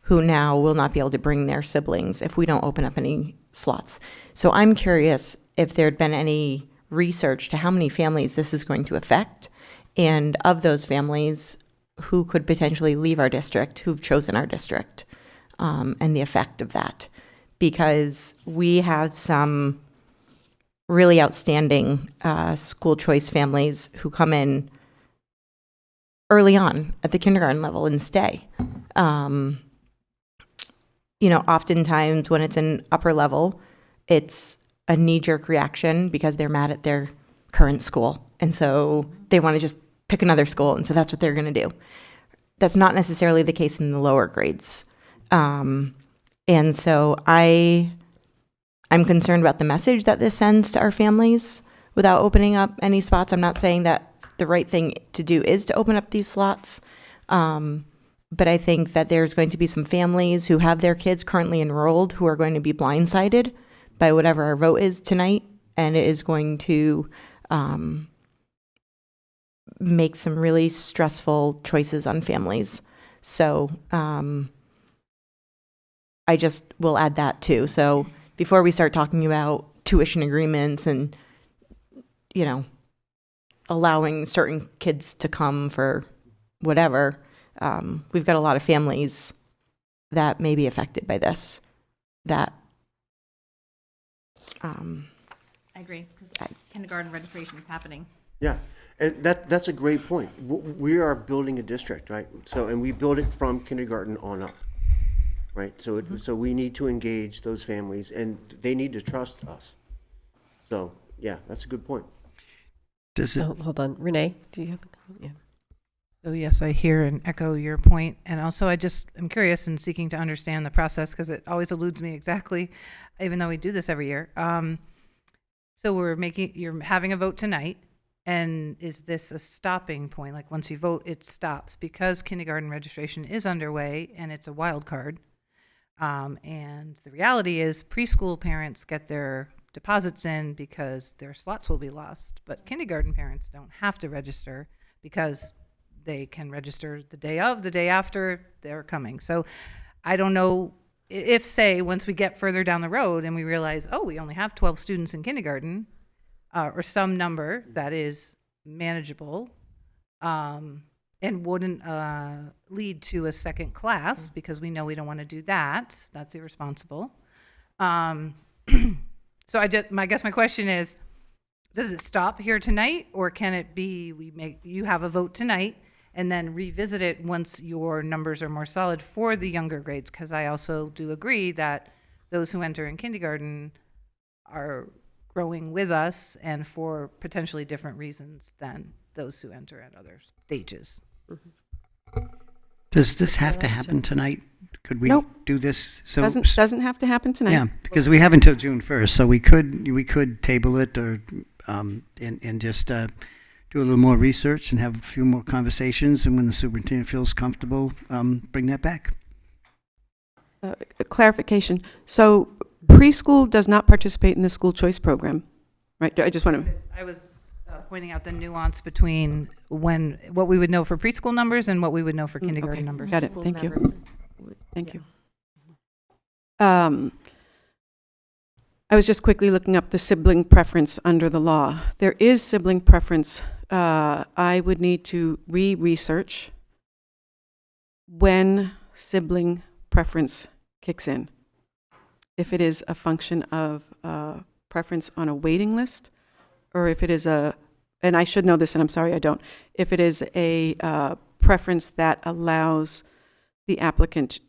who now will not be able to bring their siblings if we don't open up any slots. So I'm curious if there had been any research to how many families this is going to affect, and of those families, who could potentially leave our district, who've chosen our district, and the effect of that. Because we have some really outstanding school choice families who come in early on at the kindergarten level and stay. Oftentimes when it's an upper level, it's a knee-jerk reaction because they're mad at their current school. And so they want to just pick another school. And so that's what they're going to do. That's not necessarily the case in the lower grades. And so I'm concerned about the message that this sends to our families without opening up any spots. I'm not saying that the right thing to do is to open up these slots. But I think that there's going to be some families who have their kids currently enrolled who are going to be blindsided by whatever our vote is tonight. And it is going to make some really stressful choices on families. So I just will add that too. So before we start talking about tuition agreements and, allowing certain kids to come for whatever, we've got a lot of families that may be affected by this. That I agree, because kindergarten registration is happening. Yeah, and that's a great point. We are building a district, right? So, and we build it from kindergarten on up, right? So, so we need to engage those families, and they need to trust us. So, yeah, that's a good point. Does it? Oh, hold on. Renee, do you have a comment? Yeah. So yes, I hear and echo your point. And also I'm curious and seeking to understand the process because it always eludes me exactly, even though we do this every year. So you're having a vote tonight. And is this a stopping point? Like once you vote, it stops because kindergarten registration is underway and it's a wild card. And the reality is preschool parents get their deposits in because their slots will be lost. But kindergarten parents don't have to register because they can register the day after they're coming. So I don't know if, say, once we get further down the road and we realize, oh, we only have 12 students in kindergarten, or some number that is manageable, and wouldn't lead to a second class because we know we don't want to do that. That's irresponsible. So I guess my question is, does it stop here tonight, or can it be you have a vote tonight and then revisit it once your numbers are more solid for the younger grades? Because I also do agree that those who enter in kindergarten are growing with us and for potentially different reasons than those who enter at other stages. Does this have to happen tonight? Could we Nope. do this? So Doesn't have to happen tonight. yeah, because we have until June 1st, so we could table it or and just do a little more research and have a few more conversations, and when the superintendent feels comfortable, bring that back. A clarification. So preschool does not participate in the school choice program, right? I just want to. I was pointing out the nuance between what we would know for preschool numbers and what we would know for kindergarten numbers. Got it. Thank you. Thank you. I was just quickly looking up the sibling preference under the law. There is sibling preference. I would need to research when sibling preference kicks in. If it is a function of preference on a waiting list, or if it is and I should know this and I'm sorry I don't, if it is a preference that allows the applicant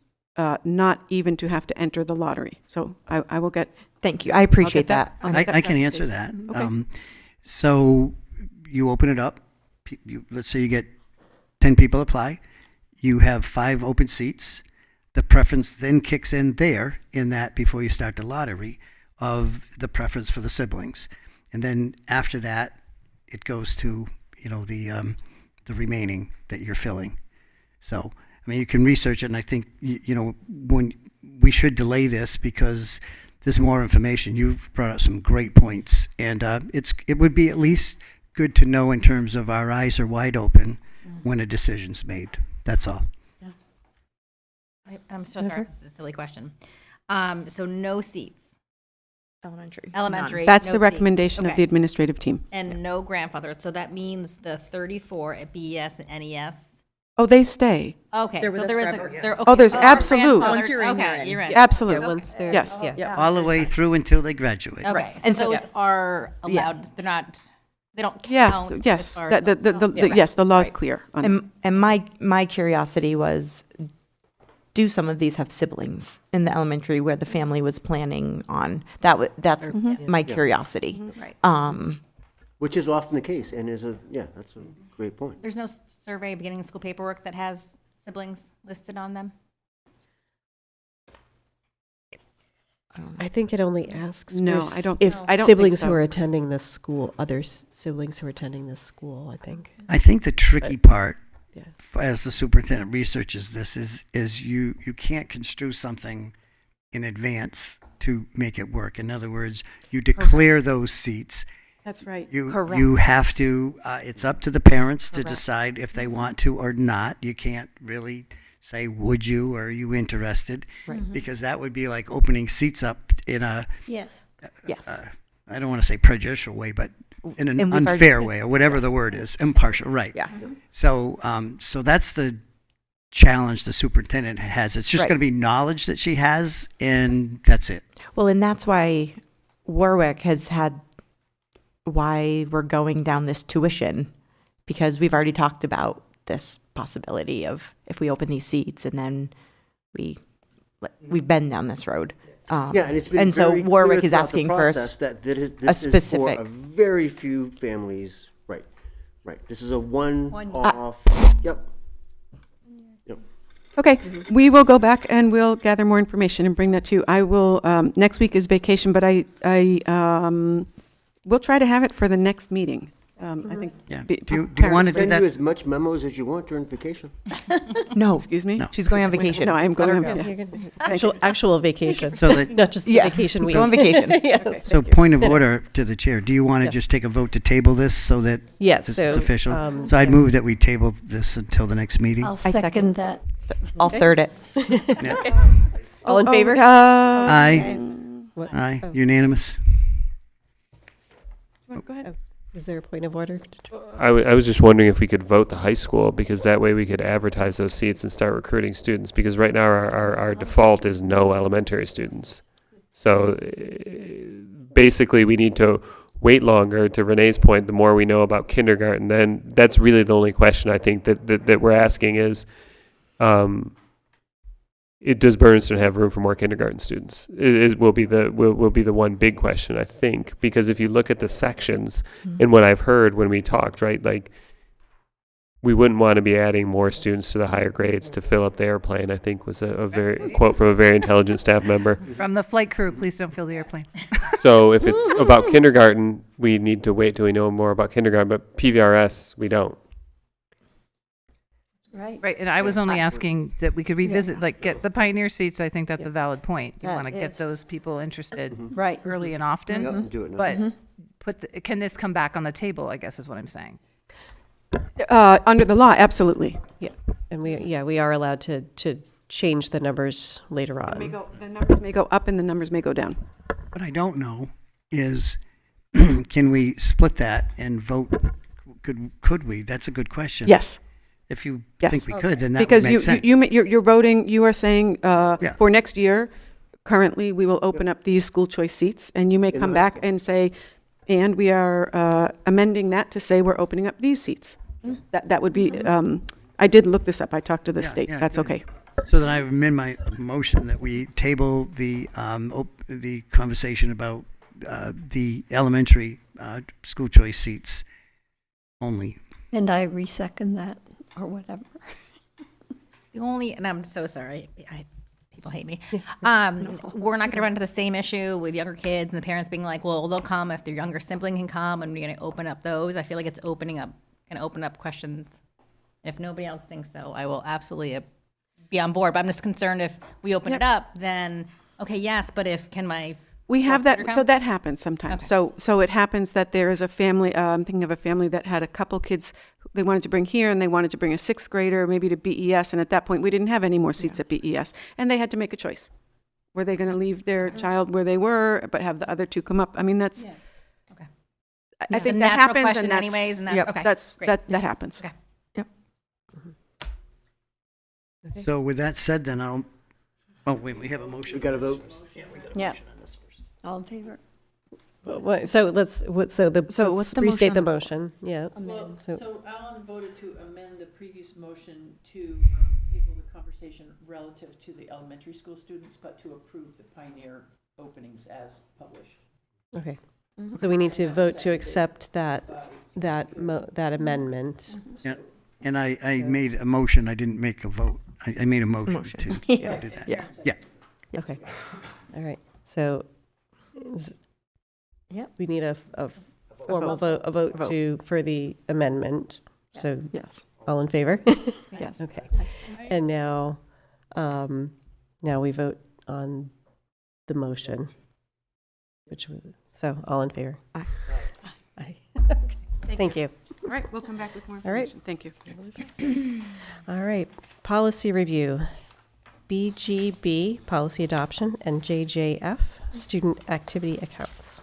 not even to have to enter the lottery. So I will get. Thank you. I appreciate that. I can answer that. Okay. So you open it up. Let's say you get 10 people apply. You have 5 open seats. The preference then kicks in there in that before you start the lottery of the preference for the siblings. And then after that, it goes to, the remaining that you're filling. So, I mean, you can research it, and I think, when we should delay this because there's more information. You've brought up some great points, and it would be at least good to know in terms of our eyes are wide open when a decision's made. That's all. I'm so sorry, this is a silly question. So no seats. Elementary. That's no the seats. recommendation of Okay. the administrative team. And no grandfather. So that means the 34 at BES and NES. Oh, they stay. Okay, They're with so us there is forever, yeah. there. Oh, there's okay, absolute. grandfather- Once you're in, okay, you're in. you're in. Absolute. Once they're, Yes. yeah. All the way through until they graduate. Okay, Right. so And so- those are allowed. They're not They don't Yes, count. as yes, far as yes, the law's Right. clear on that. And my curiosity was, do some of these have siblings in the elementary where the family was planning on? That's my Yeah. curiosity. Right. Which is often the case, and that's a great point. There's no survey beginning of school paperwork that has siblings listed on them? I think it only asks No, for I don't- if No. I don't think siblings so. who are attending this school, siblings who are attending this school, I think. I think the tricky part, Yeah. as the superintendent researches this, is you can't construe something in advance to make it work. In other words, you declare those seats. That's right. You have to, it's up to the parents to Correct. decide if they want to or not. You can't really say, would you, or are you interested? Right. Because that would be like opening seats up in a, Yes. Yes. I don't want to say prejudicial way, but in an And we've already- unfair way, or whatever the word is, impartial, right. Yeah. So, so that's the challenge the superintendent has. It's just Right. going to be knowledge that she has, and that's it. Well, and that's why Warwick has had, why we're going down this tuition, because we've already talked about this possibility of if we open these seats and then we've been down this road. Yeah, and it's been And so very clear Warwick is throughout the asking for a process that this is specific- for a very few families. Right, right. This is a one-off. Yep. Okay, we will go back and we'll gather more information and bring that to you. I will, next week is vacation, but we'll try to have it for the next meeting. I think. Yeah. be- Do you want to do Send you that? as much memos as you want during vacation. No, Excuse me? No. she's going on vacation. No, I am going on. Yeah, yeah. you're gonna- Actual vacation, So that, not just the Yeah, vacation week. go on vacation. Yes. so point of order to the chair. Do you want to just take a vote to table this so that Yes, it's so. official? um, So I'd move that we table this until the next meeting. I'll second. second that. I'll third it. All in favor? Aye. What? Aye, Oh. unanimous. Go ahead. Is there a point of order? I was just wondering if we could vote the high school, because that way we could advertise those seats and start recruiting students, because right now our default is no elementary students. So basically we need to wait longer. To Renee's point, the more we know about kindergarten, then that's really the only question I think that we're asking is, does Bernardston have room for more kindergarten students? Will be the one big question, I think, because if you look at the sections and what I've heard when we talked, right, like we wouldn't want to be adding more students to the higher grades to fill up the airplane, I think was a very quote from a very intelligent staff member. From the flight crew, please don't fill the airplane. So if it's about kindergarten, we need to wait till we know more about kindergarten, but PVRS, we don't. Right. Right, and I was only asking that we could revisit, like, get the Pioneer seats. I think that's a valid point. You That want to get is. those people interested Right. early and often. Yep, do it now. But can this come back on the table, I guess is what I'm saying. Under the law, absolutely. And we are allowed to change the numbers later The on. numbers may go up and the numbers may go down. What I don't know is, can we split that and vote? Could we? That's a good question. Yes. If you Yes. think we could, then that Because would make sense. you're voting, you are saying, Yeah. for next year, currently, we will open up these school choice seats, and you may come back and say, and we are amending that to say we're opening up these seats. That would be, I did look this up, I talked to the Yeah, state, yeah, that's yeah. okay. So then I amend my motion that we table the conversation about the elementary school choice seats only. And I resecond that, or whatever. The only, and I'm so sorry, people hate me. We're not going to run into the same issue with younger kids and the parents being like, well, they'll come if their younger sibling can come, and we're going to open up those. I feel like it's going to open up questions. If nobody else thinks so, I will absolutely be on board. But I'm just concerned if we open it up, then, okay, yes, but can my We have fourth grader that, so come? that happens sometimes. So it happens that there is a family, I'm thinking of a family that had a couple kids they wanted to bring here, and they wanted to bring a sixth grader, maybe to BES, and at that point, we didn't have any more seats at BES, and they had to make a choice. Were they going to leave their child where they were, but have the other two come up? I mean, that's, Okay. I It's a think that natural happens, question and that's, anyways, and yep, okay, that's, great. that happens. Okay. So with that said, then wait, we have a motion. We got to vote. Yeah. All in favor? So let's, So let's what's the restate the motion? motion, yeah. Well, So- so Alan voted to amend the previous motion to table the conversation relative to the elementary school students, but to approve the Pioneer openings as published. Okay, Mm-hmm. so we need to And vote to seconded accept that, by- that amendment. Yeah, and I made a motion, I didn't make a vote. I made a motion to Right, do and that. Karen seconded. Yeah. Okay, all right, so Yep. we need a formal vote, a vote to, for the amendment. So Yes. all in favor? Yes. Okay, and now, now we vote on the motion, which was, so all in favor? Aye. Aye. Thank you. All right, we'll come back with more All right. information. Thank you. All right, policy review. BGB, policy adoption, and JJF, student activity accounts.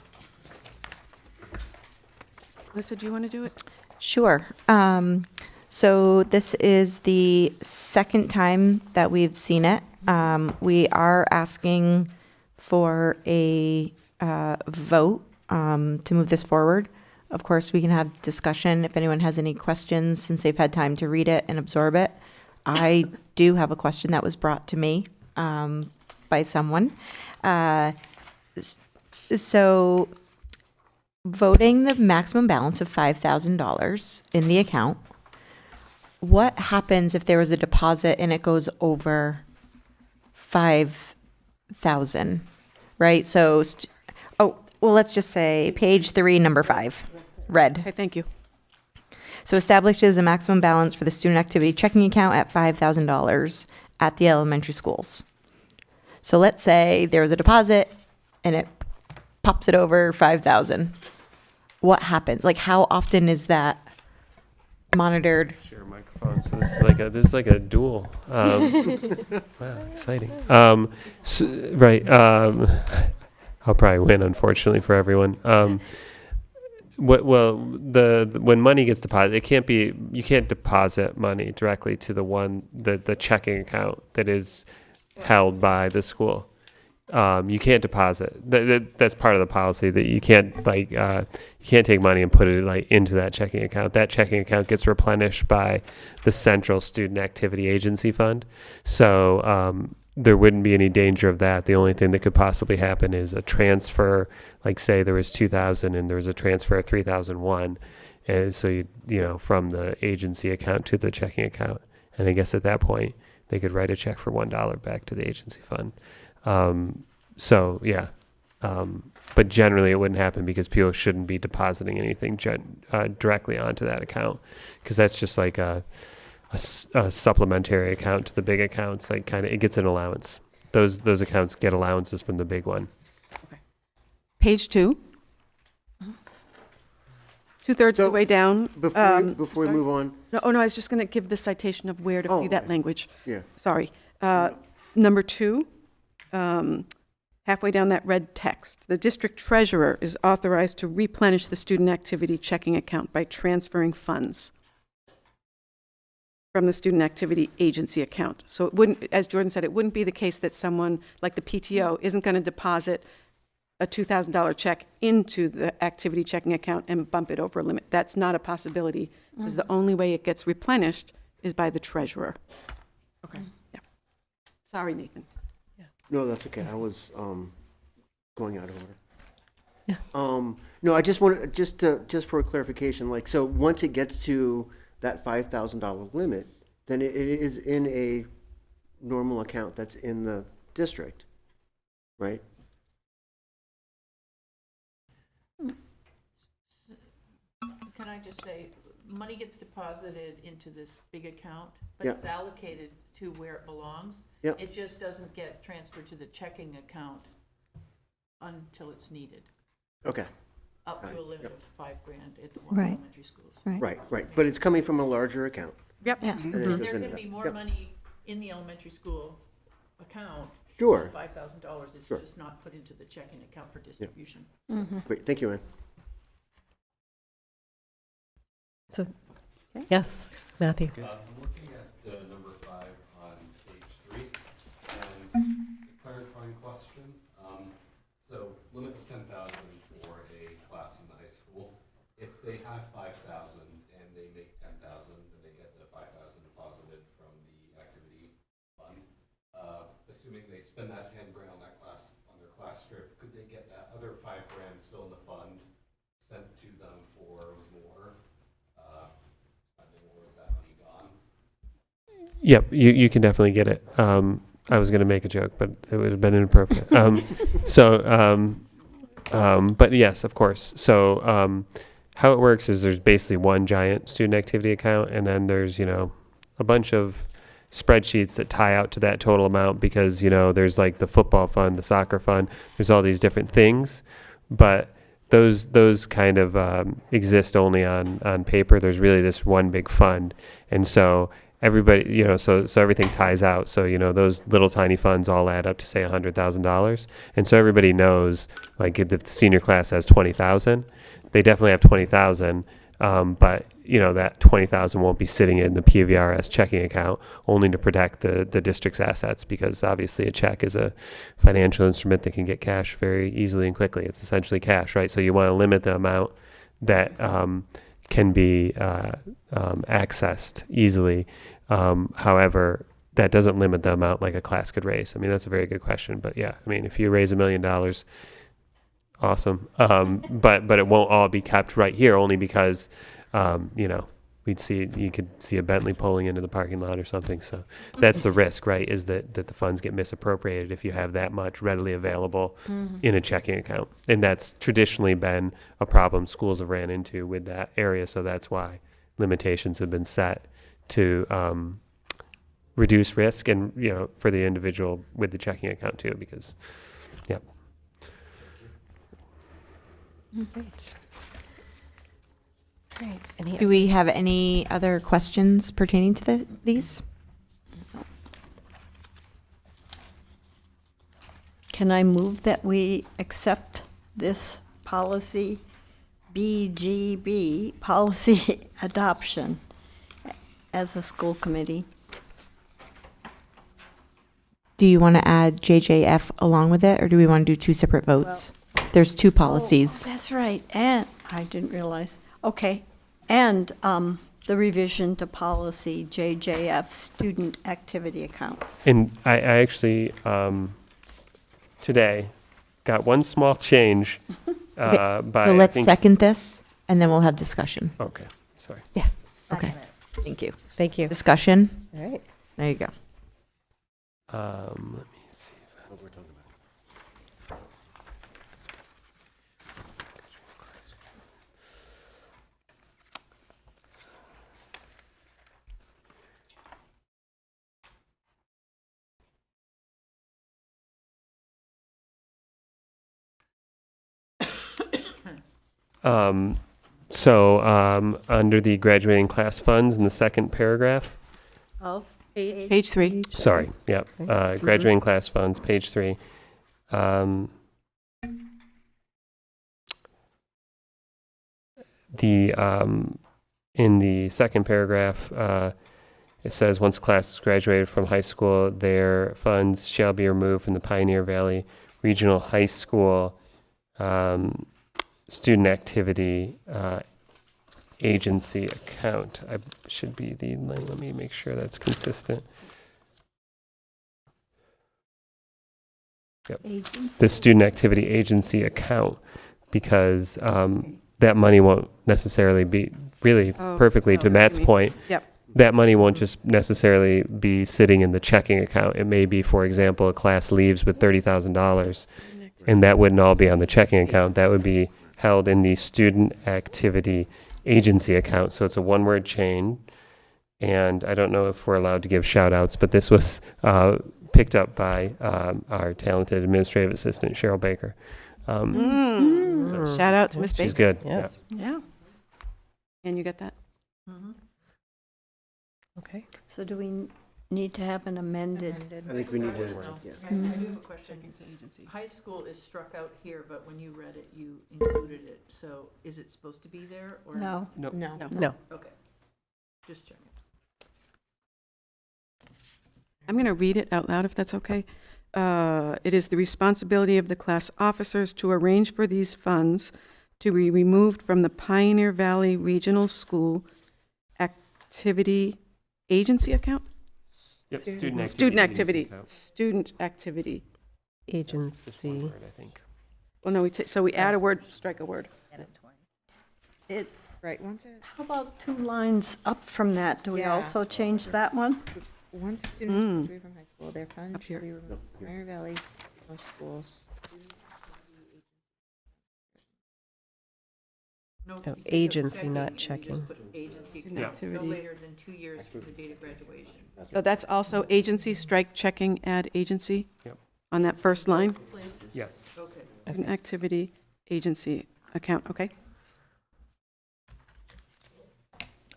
Alyssa, do you want to do it? Sure. So this is the second time that we've seen it. We are asking for a vote to move this forward. Of course, we can have discussion if anyone has any questions since they've had time to read it and absorb it. I do have a question that was brought to me by someone. So voting the maximum balance of $5,000 in the account, what happens if there was a deposit and it goes over 5,000, right? So, well, let's just say page 3, number 5, red. Okay, thank you. So establishes a maximum balance for the student activity checking account at $5,000 at the elementary schools. So let's say there was a deposit and it pops it over 5,000. What happens? Like, how often is that monitored? Share microphone. So this is like a duel. Wow, exciting. Right. I'll probably win, unfortunately for everyone. When money gets deposited, you can't deposit money directly to the checking account that is held by the school. You can't deposit. That's part of the policy that you can't you can't take money and put it into that checking account. That checking account gets replenished by the Central Student Activity Agency Fund. So there wouldn't be any danger of that. The only thing that could possibly happen is a transfer. Like say there was 2,000 and there was a transfer of 3,001, and so you from the agency account to the checking account. And I guess at that point they could write a check for $1 back to the agency fund. But generally it wouldn't happen because people shouldn't be depositing anything directly onto that account, because that's just like a supplementary account to the big accounts. Like it gets an allowance. Those accounts get allowances from the big one. Page 2. 2/3 of So, the way down. Before we sorry. move on, No, I was just going to give the citation of where to see that okay. language. yeah, Sorry. Number 2, halfway down that red text, the district treasurer is authorized to replenish the student activity checking account by transferring funds from the student activity agency account. So it wouldn't, as Jordan said, it wouldn't be the case that someone like the PTO isn't going to deposit a $2,000 check into the activity checking account and bump it over a limit. That's not a possibility, because the only way it gets replenished is by the treasurer. Okay. Yeah. Sorry, Nathan. no, that's okay. I was going out of order. No, I just wanted just for clarification. Like, so once it gets to that $5,000 limit, then it is in a normal account that's in the district, right? Can I just say, money gets deposited into this big account, but Yeah. it's allocated to where it belongs. Yeah. It just doesn't get transferred to the checking account until it's needed, Okay, up to a limit Yep. of $5,000 at the Warren Right. Elementary Schools. right. But it's coming from a larger account. Yep. Yeah. And then it And goes there into can that. be more Yep. money in the elementary school account. Sure. $5,000, it's Sure. just not put into the checking account for distribution. Great, thank you, Ann. So, yes, Matthew. I'm looking at number 5 on page 3, and a clarifying question. So limit of 10,000 for a assuming they spend that 10 grand on that class, on their class trip, could they get that other 5 grand still in the fund sent to them for more spending, or was that money gone? Yep, you can definitely get it. I was going to make a joke, but it would have been inappropriate. But yes, of course. So how it works is there's basically one giant student activity account, and then there's, a bunch of spreadsheets that tie out to that total amount because, there's like the football fund, the soccer fund, there's all these different things, but those kind of exist only on paper. There's really this one big fund. And so everybody, so everything ties out. So, those little tiny funds all add up to say $100,000. And so everybody knows, like if the senior class has 20,000, they definitely have 20,000. But that 20,000 won't be sitting in the PVRS checking account, only to protect the district's assets, because obviously a check is a financial instrument that can get cash very easily and quickly. It's essentially cash, right? So you want to limit the amount that can be accessed easily. However, that doesn't limit the amount like a class could raise. I mean, that's a very good question. But yeah, I mean, if you raise $1 million, awesome. But it won't all be kept right here, only because, you could see a Bentley pulling into the parking lot or something. So that's the risk, right? Is that the funds get misappropriated if you have that much readily available in a checking account. And that's traditionally been a problem schools have ran into with that area. So that's why limitations have been set to reduce risk and, for the individual with the checking account too, because, yeah. Great. Great. Any Do we have any other questions pertaining to these? Can I move that we accept this policy, BGB, policy adoption, as a school committee? Do you want to add JJF along with it, or do we want to do 2 separate votes? There's 2 policies. Oh, that's right, and I didn't realize. Okay, and the revision to policy JJF, student activity accounts. And I actually, today, got one small change. Okay, By, so let's I think- second this, and then we'll have discussion. Okay, sorry. Okay, thank you. Thank you. Discussion? All right. There you go. Let me see. What we're talking about. Under the graduating class funds in the second paragraph, Of Page 3. sorry, yep, graduating class funds, page 3. In the second paragraph, it says, once a class is graduated from high school, their funds shall be removed from the Pioneer Valley Regional High School student activity agency account. I should be let me make sure that's consistent. Yep. The student activity agency account, because that money won't necessarily be really perfectly to Matt's point. Yep. That money won't just necessarily be sitting in the checking account. It may be, for example, a class leaves with $30,000, and that wouldn't all be on the checking account. That would be held in the student activity agency account. So it's a one-word chain. And I don't know if we're allowed to give shout outs, but this was picked up by our talented administrative assistant, Cheryl Baker. Shout out to Miss Baker. She's good. Yes. Yeah. Can you get that? Okay. So do we need to have an amended? I think we need to, yeah. I do have a question. High school is struck out here, but when you read it, you included it. So is it supposed to be there or? No. Nope. No. No. Okay. Just checking. I'm going to read it out loud if that's okay. It is the responsibility of the class officers to arrange for these funds to be removed from the Pioneer Valley Regional School Activity Agency account? Yep, Student activity, account. student activity. Just one Agency. word, I think. Well, no, so we add a word, strike a word. It's, Right, once a, how about 2 lines up from that? Do we Yeah. also change that one? once a student is graduated from high school, their funds shall be removed from Pioneer Valley Regional School student activity No, Oh, agency, not checking. You just put agency Student account, no activity. later than 2 years from the date of graduation. So that's also agency, strike checking, add agency? Yep. On that first line? Yes. Okay. Student activity, agency account, okay?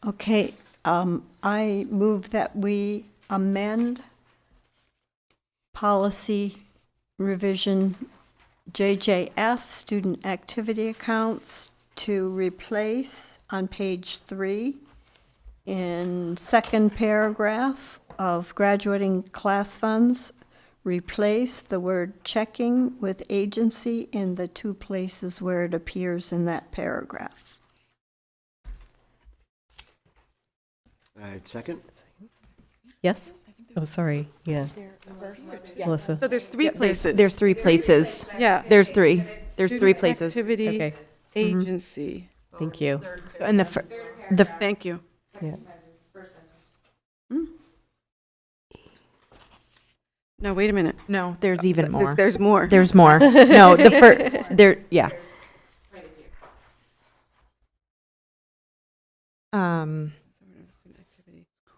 Okay, I move that we amend policy revision JJF, student activity accounts, to replace on page 3 in second paragraph of graduating class funds, replace the word checking with agency in the 2 places where it appears in that paragraph. Second? Yes? Oh, sorry, yeah. Melissa? So there's 3 places. There's 3 places. Yeah. There's 3. There's 3 Student places. Activity, Okay, agency. thank you. So in the Thank you. Yeah. No, wait a minute. no, there's even more. There's more. There's more. No, the first there. Yeah.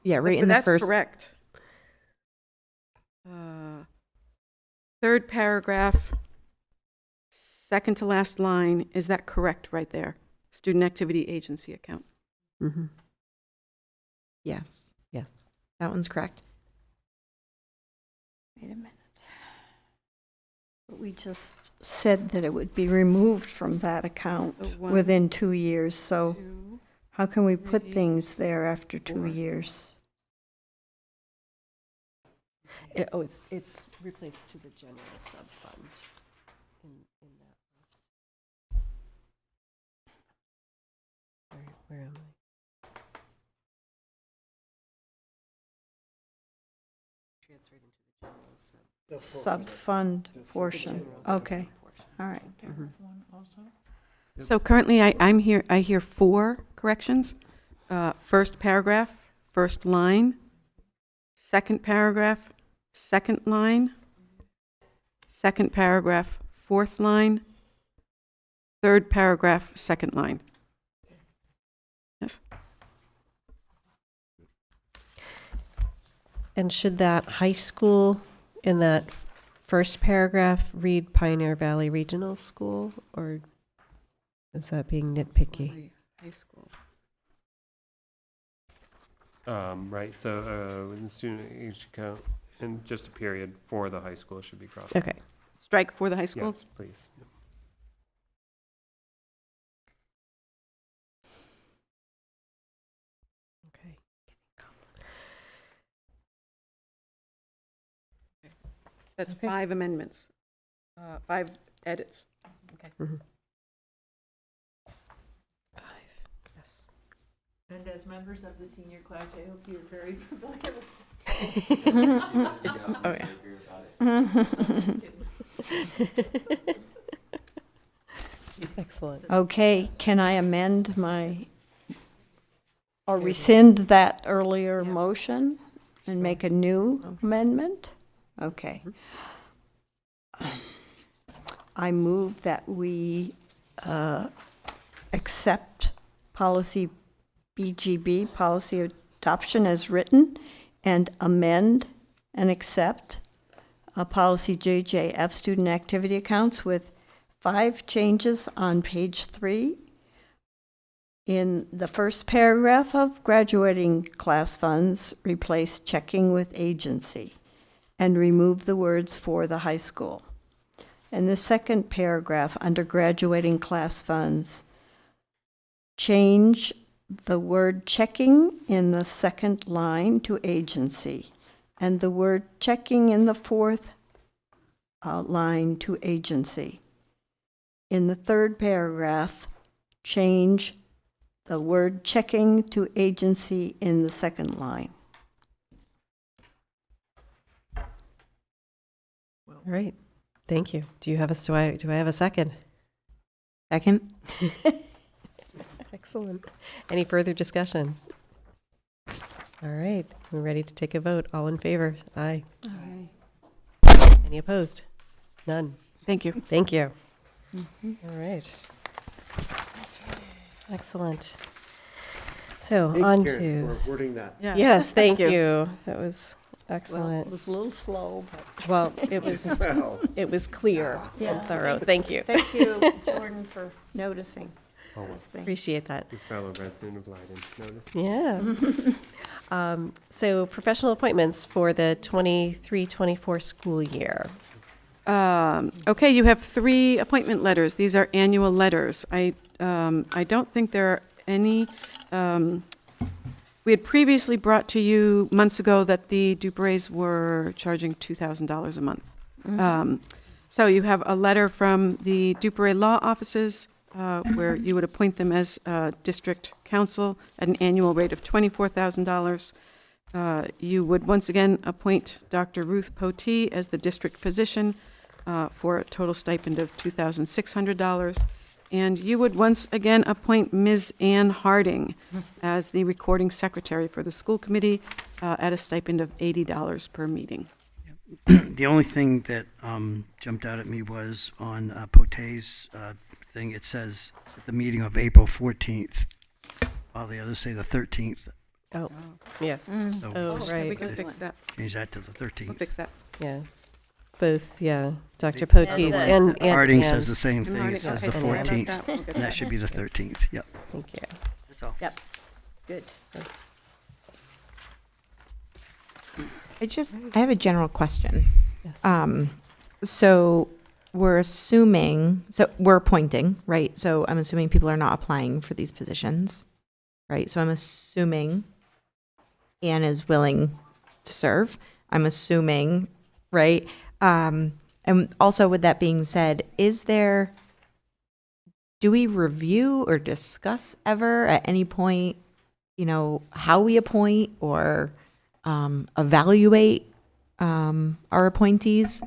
Yeah, right in But the that's first. correct. Third paragraph, second to last line, is that correct right there? Student activity agency account. Mhm. Yes, Yes. that one's correct. Wait a minute. But we just said that it would be removed from that account So 1, within 2 years, so 2, how can we put 3, things there after 2 4. years? Oh, it's replaced to the general sub-fund in that list. Where am I? Transferred into the general Sub-fund portion, okay, all right. So currently, I hear 4 corrections. First paragraph, first line, second paragraph, second line, second paragraph, fourth line, third paragraph, second line. Yes. And should that high school in that first paragraph read Pioneer Valley Regional School, or is that being nitpicky? High school. Right, so within student age account, and just a period for the high school should be crossed. Okay. Strike for the high school? Yes, please. Okay. That's Okay. 5 amendments, 5 edits. Mhm. 5, yes. And as members of the senior class, I hope you're very familiar with. Oh yeah. Excellent. Okay, can I amend my, or rescind that earlier motion and make a new amendment? Okay. I move that we accept policy BGB, policy adoption as written, and amend and accept policy JJF, student activity accounts, with 5 changes on page 3. In the first paragraph of graduating class funds, replace checking with agency and remove the words for the high school. In the second paragraph, under graduating class funds, change the word checking in the second line to agency, and the word checking in the fourth line to agency. In the third paragraph, change the word checking to agency in the second line. All right. Thank you. Do I have a second? Second? Excellent. Any further discussion? All right. We're ready to take a vote. All in favor? Aye. Any opposed? None. Thank you. Thank you. All right. Excellent. So Thank you, on Karen, to, for wording that. Yeah. yes, thank you. you. That was Well, excellent. it was a little slow, but. Well, it was clear and thorough. Thank you. Thank you, Jordan, for noticing those things. Appreciate that. Your fellow resident of Leiden, notice. Yeah. So professional appointments for the 23-24 school year. Okay, you have 3 appointment letters. These are annual letters. I don't think there are any, we had previously brought to you months ago that the Dupreys were charging $2,000 a month. So you have a letter from the Duprey Law Offices where you would appoint them as district counsel at an annual rate of $24,000. You would once again appoint Dr. Ruth Potee as the district physician for a total stipend of $2,600. And you would once again appoint Ms. Ann Harding as the recording secretary for the school committee at a stipend of $80 per meeting. The only thing that jumped out at me was on Pote's thing. It says at the meeting of April 14th, while the others say the 13th. Oh, yes. So Oh, just right. We can fix that. change that to the 13th. We'll fix that. Yeah. Both, yeah. Dr. The- Potees the- and Harding Ann. says the same And thing. Harding- It says the okay, sorry about 14th, that. We'll get and that should be the 13th. Yep, Thank you. that's all. Yep, good. I have a general question. Yes. So we're appointing, right? So I'm assuming people are not applying for these positions, right? So I'm assuming Anne is willing to serve. I'm assuming, right? And also with that being said, do we review or discuss ever at any point, how we appoint or evaluate our appointees?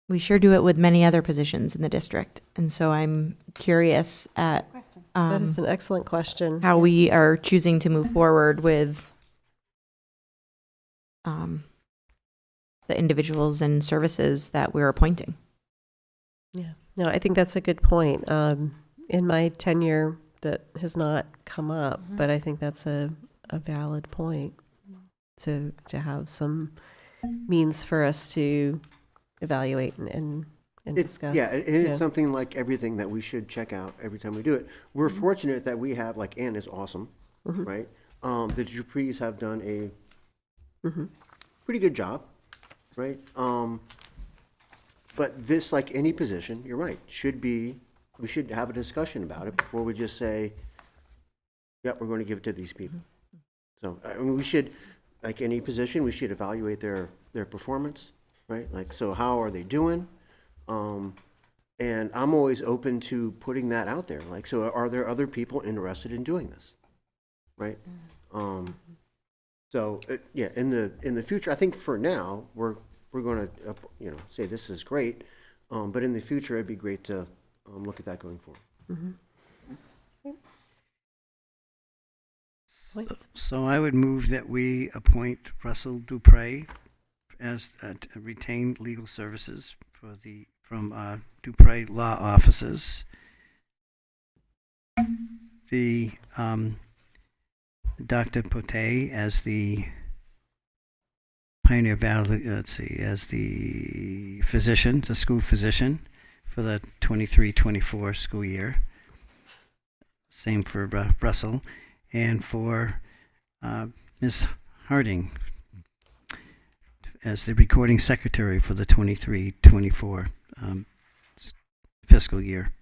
We sure do it with many other positions in the district. And so I'm curious at That is an excellent question. how we are choosing to move forward with the individuals and services that we're appointing. Yeah. No, I think that's a good point. In my tenure, that has not come up, but I think that's a valid point to have some means for us to evaluate and discuss. Yeah, and it's something like everything that we should check out every time we do it. We're fortunate that we have, like, Ann is awesome, right? The Dupreys have done a pretty good job, right? But this, like any position, you're right, we should have a discussion about it before we just say, yep, we're going to give it to these people. So, I mean, we should, like any position, we should evaluate their performance, right? Like, so how are they doing? And I'm always open to putting that out there. Like, so are there other people interested in doing this, right? So, yeah, in the future, I think for now, we're going to, say this is great, but in the future, it'd be great to look at that going forward. So I would move that we appoint Russell Dupre as retained legal services from Dupre Law Offices. The Dr. Potee as the Pioneer Valley, as the physician, the school physician for the 23-24 school year. Same for Russell. And for Ms. Harding as the recording secretary for the 23-24 fiscal year.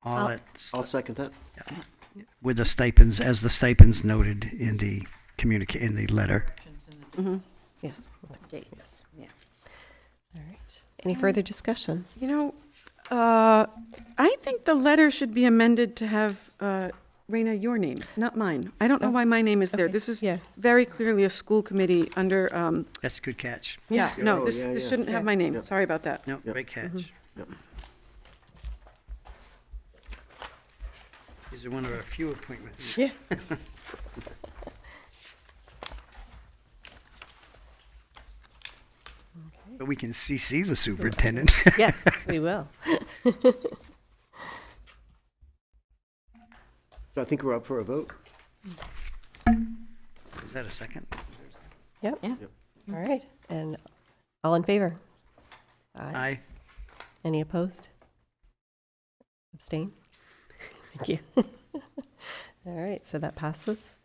I'll second that. With the stipends, as the stipends noted in the in the letter. Yes. Dates, yeah. All right. Any further discussion? I think the letter should be amended to have Raina, your name, not mine. I don't know why my name is there. Okay. This is Yeah. very clearly a school committee under, That's a good catch. yeah, no, Oh, this yeah, yeah. shouldn't have my name. Sorry about that. No, Yep. great catch. Yep. These are one of our few appointments. Yeah. But we can CC the superintendent. Yes, we will. So I think we're up for a vote. Is that a second? Yep. Yeah. All right. And all in favor? Aye. Any opposed? Abstain? Thank you. All right, so that passes.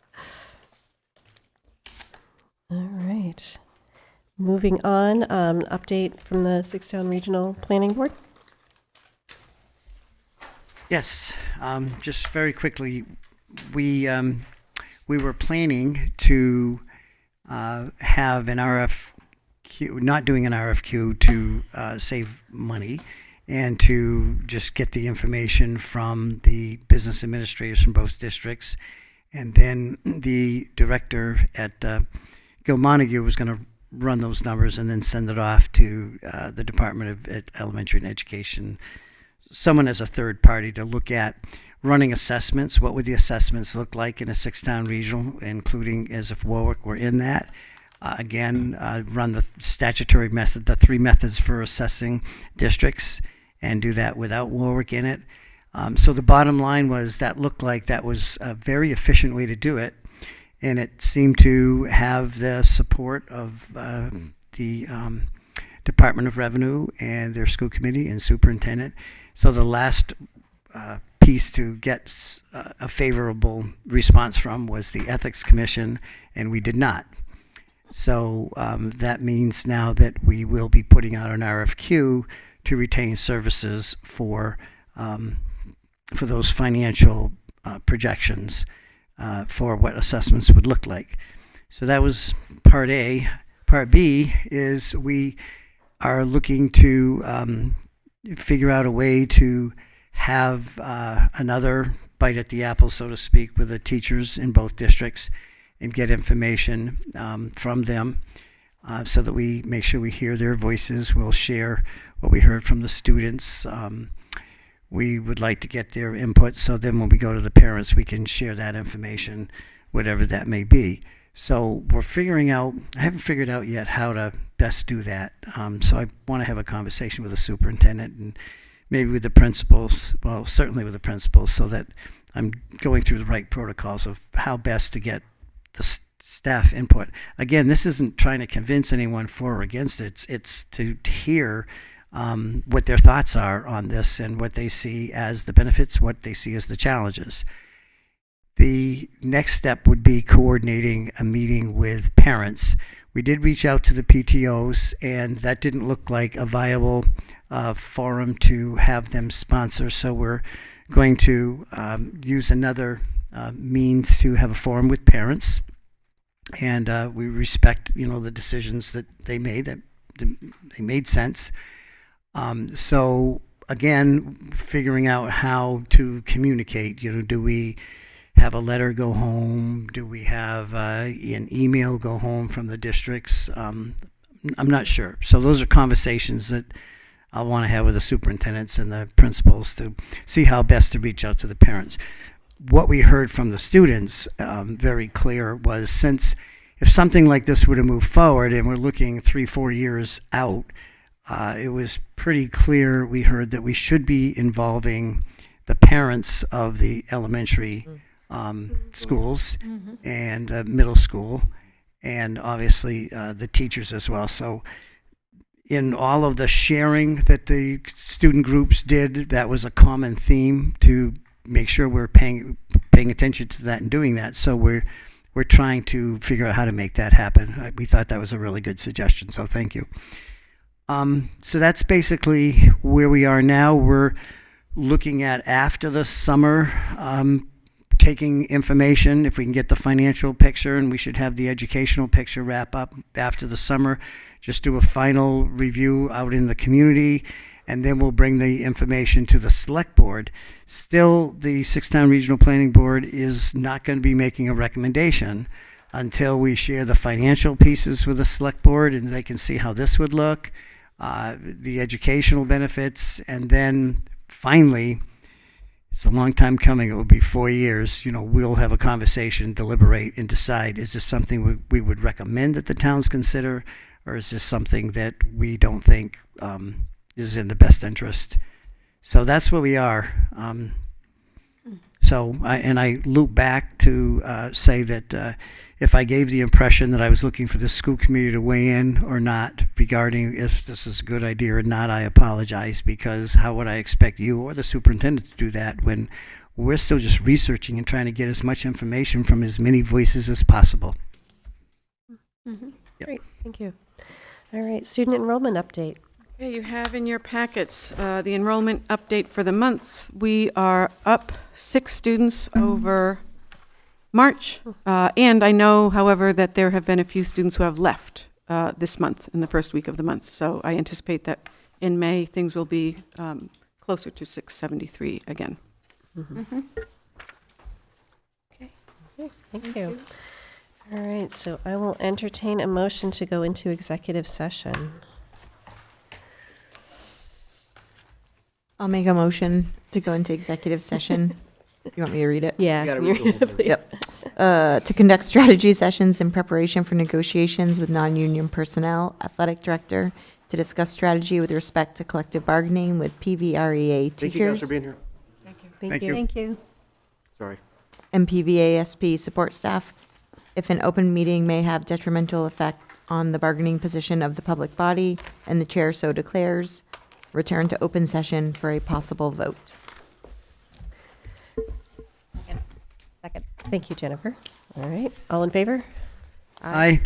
All right. Moving on, update from the Sixtown Regional Planning Board. Yes, just very quickly, we were planning to have an RFQ, not doing an RFQ to save money and to just get the information from the business administrators from both districts. And then the director at Gil Montague was going to run those numbers and then send it off to the Department of Elementary and Education, someone as a third party to look at running assessments. What would the assessments look like in a six-town regional, including as if Warwick were in that? Run the statutory method, the 3 methods for assessing districts, and do that without Warwick in it. So the bottom line was that looked like that was a very efficient way to do it, and it seemed to have the support of the Department of Revenue and their school committee and superintendent. So the last piece to get a favorable response from was the Ethics Commission, and we did not. So that means now that we will be putting out an RFQ to retain services for those financial projections for what assessments would look like. So that was part A. Part B is we are looking to figure out a way to have another bite at the apple, so to speak, with the teachers in both districts and get information from them so that we make sure we hear their voices. We'll share what we heard from the students. We would like to get their input, so then when we go to the parents, we can share that information, whatever that may be. So we're figuring out, I haven't figured out yet how to best do that. So I want to have a conversation with the superintendent and maybe with the principals, well, certainly with the principals, so that I'm going through the right protocols of how best to get the staff input. Again, this isn't trying to convince anyone for or against it. It's to hear what their thoughts are on this and what they see as the benefits, what they see as the challenges. The next step would be coordinating a meeting with parents. We did reach out to the PTOs, and that didn't look like a viable forum to have them sponsor. So we're going to use another means to have a forum with parents, and we respect, the decisions that they made. That they made sense. So again, figuring out how to communicate. Do we have a letter go home? Do we have an email go home from the districts? I'm not sure. So those are conversations that I'll want to have with the superintendents and the principals to see how best to reach out to the parents. What we heard from the students, very clear, was since if something like this were to move forward and we're looking 3-4 years out, it was pretty clear, we heard, that we should be involving the parents of the elementary schools and middle school, and obviously the teachers as well. So in all of the sharing that the student groups did, that was a common theme, to make sure we're paying attention to that and doing that. So we're trying to figure out how to make that happen. We thought that was a really good suggestion, so thank you. So that's basically where we are now. We're looking at, after the summer, taking information, if we can get the financial picture, and we should have the educational picture wrap up after the summer, just do a final review out in the community, and then we'll bring the information to the select board. Still, the Six-Town Regional Planning Board is not going to be making a recommendation until we share the financial pieces with the select board and they can see how this would look, the educational benefits, and then finally, it's a long time coming, it will be 4 years, we'll have a conversation, deliberate, and decide, is this something we would recommend that the towns consider, or is this something that we don't think is in the best interest? So that's where we are. I loop back to say that if I gave the impression that I was looking for the school committee to weigh in or not regarding if this is a good idea or not, I apologize, because how would I expect you or the superintendent to do that when we're still just researching and trying to get as much information from as many voices as possible? Mm-hmm. Yep. Great, thank you. All right, student enrollment update. Okay, you have in your packets the enrollment update for the month. We are up 6 students over March. And I know, however, that there have been a few students who have left this month, in the first week of the month. So I anticipate that in May, things will be closer to 673 again. Okay, thank you. All right, so I will entertain a motion to go into executive session. I'll make a motion to go into executive session. You want me to read it? Yeah. You gotta read the whole thing. Please. Yep. To conduct strategy sessions in preparation for negotiations with non-union personnel, athletic director, to discuss strategy with respect to collective bargaining with PVREA Thank you guys for teachers being here. Thank you. Thank you. Sorry. and PVASP support staff. If an open meeting may have detrimental effect on the bargaining position of the public body and the chair so declares, return to open session for a possible vote. Second. Thank you, Jennifer. All right, all in favor? Aye.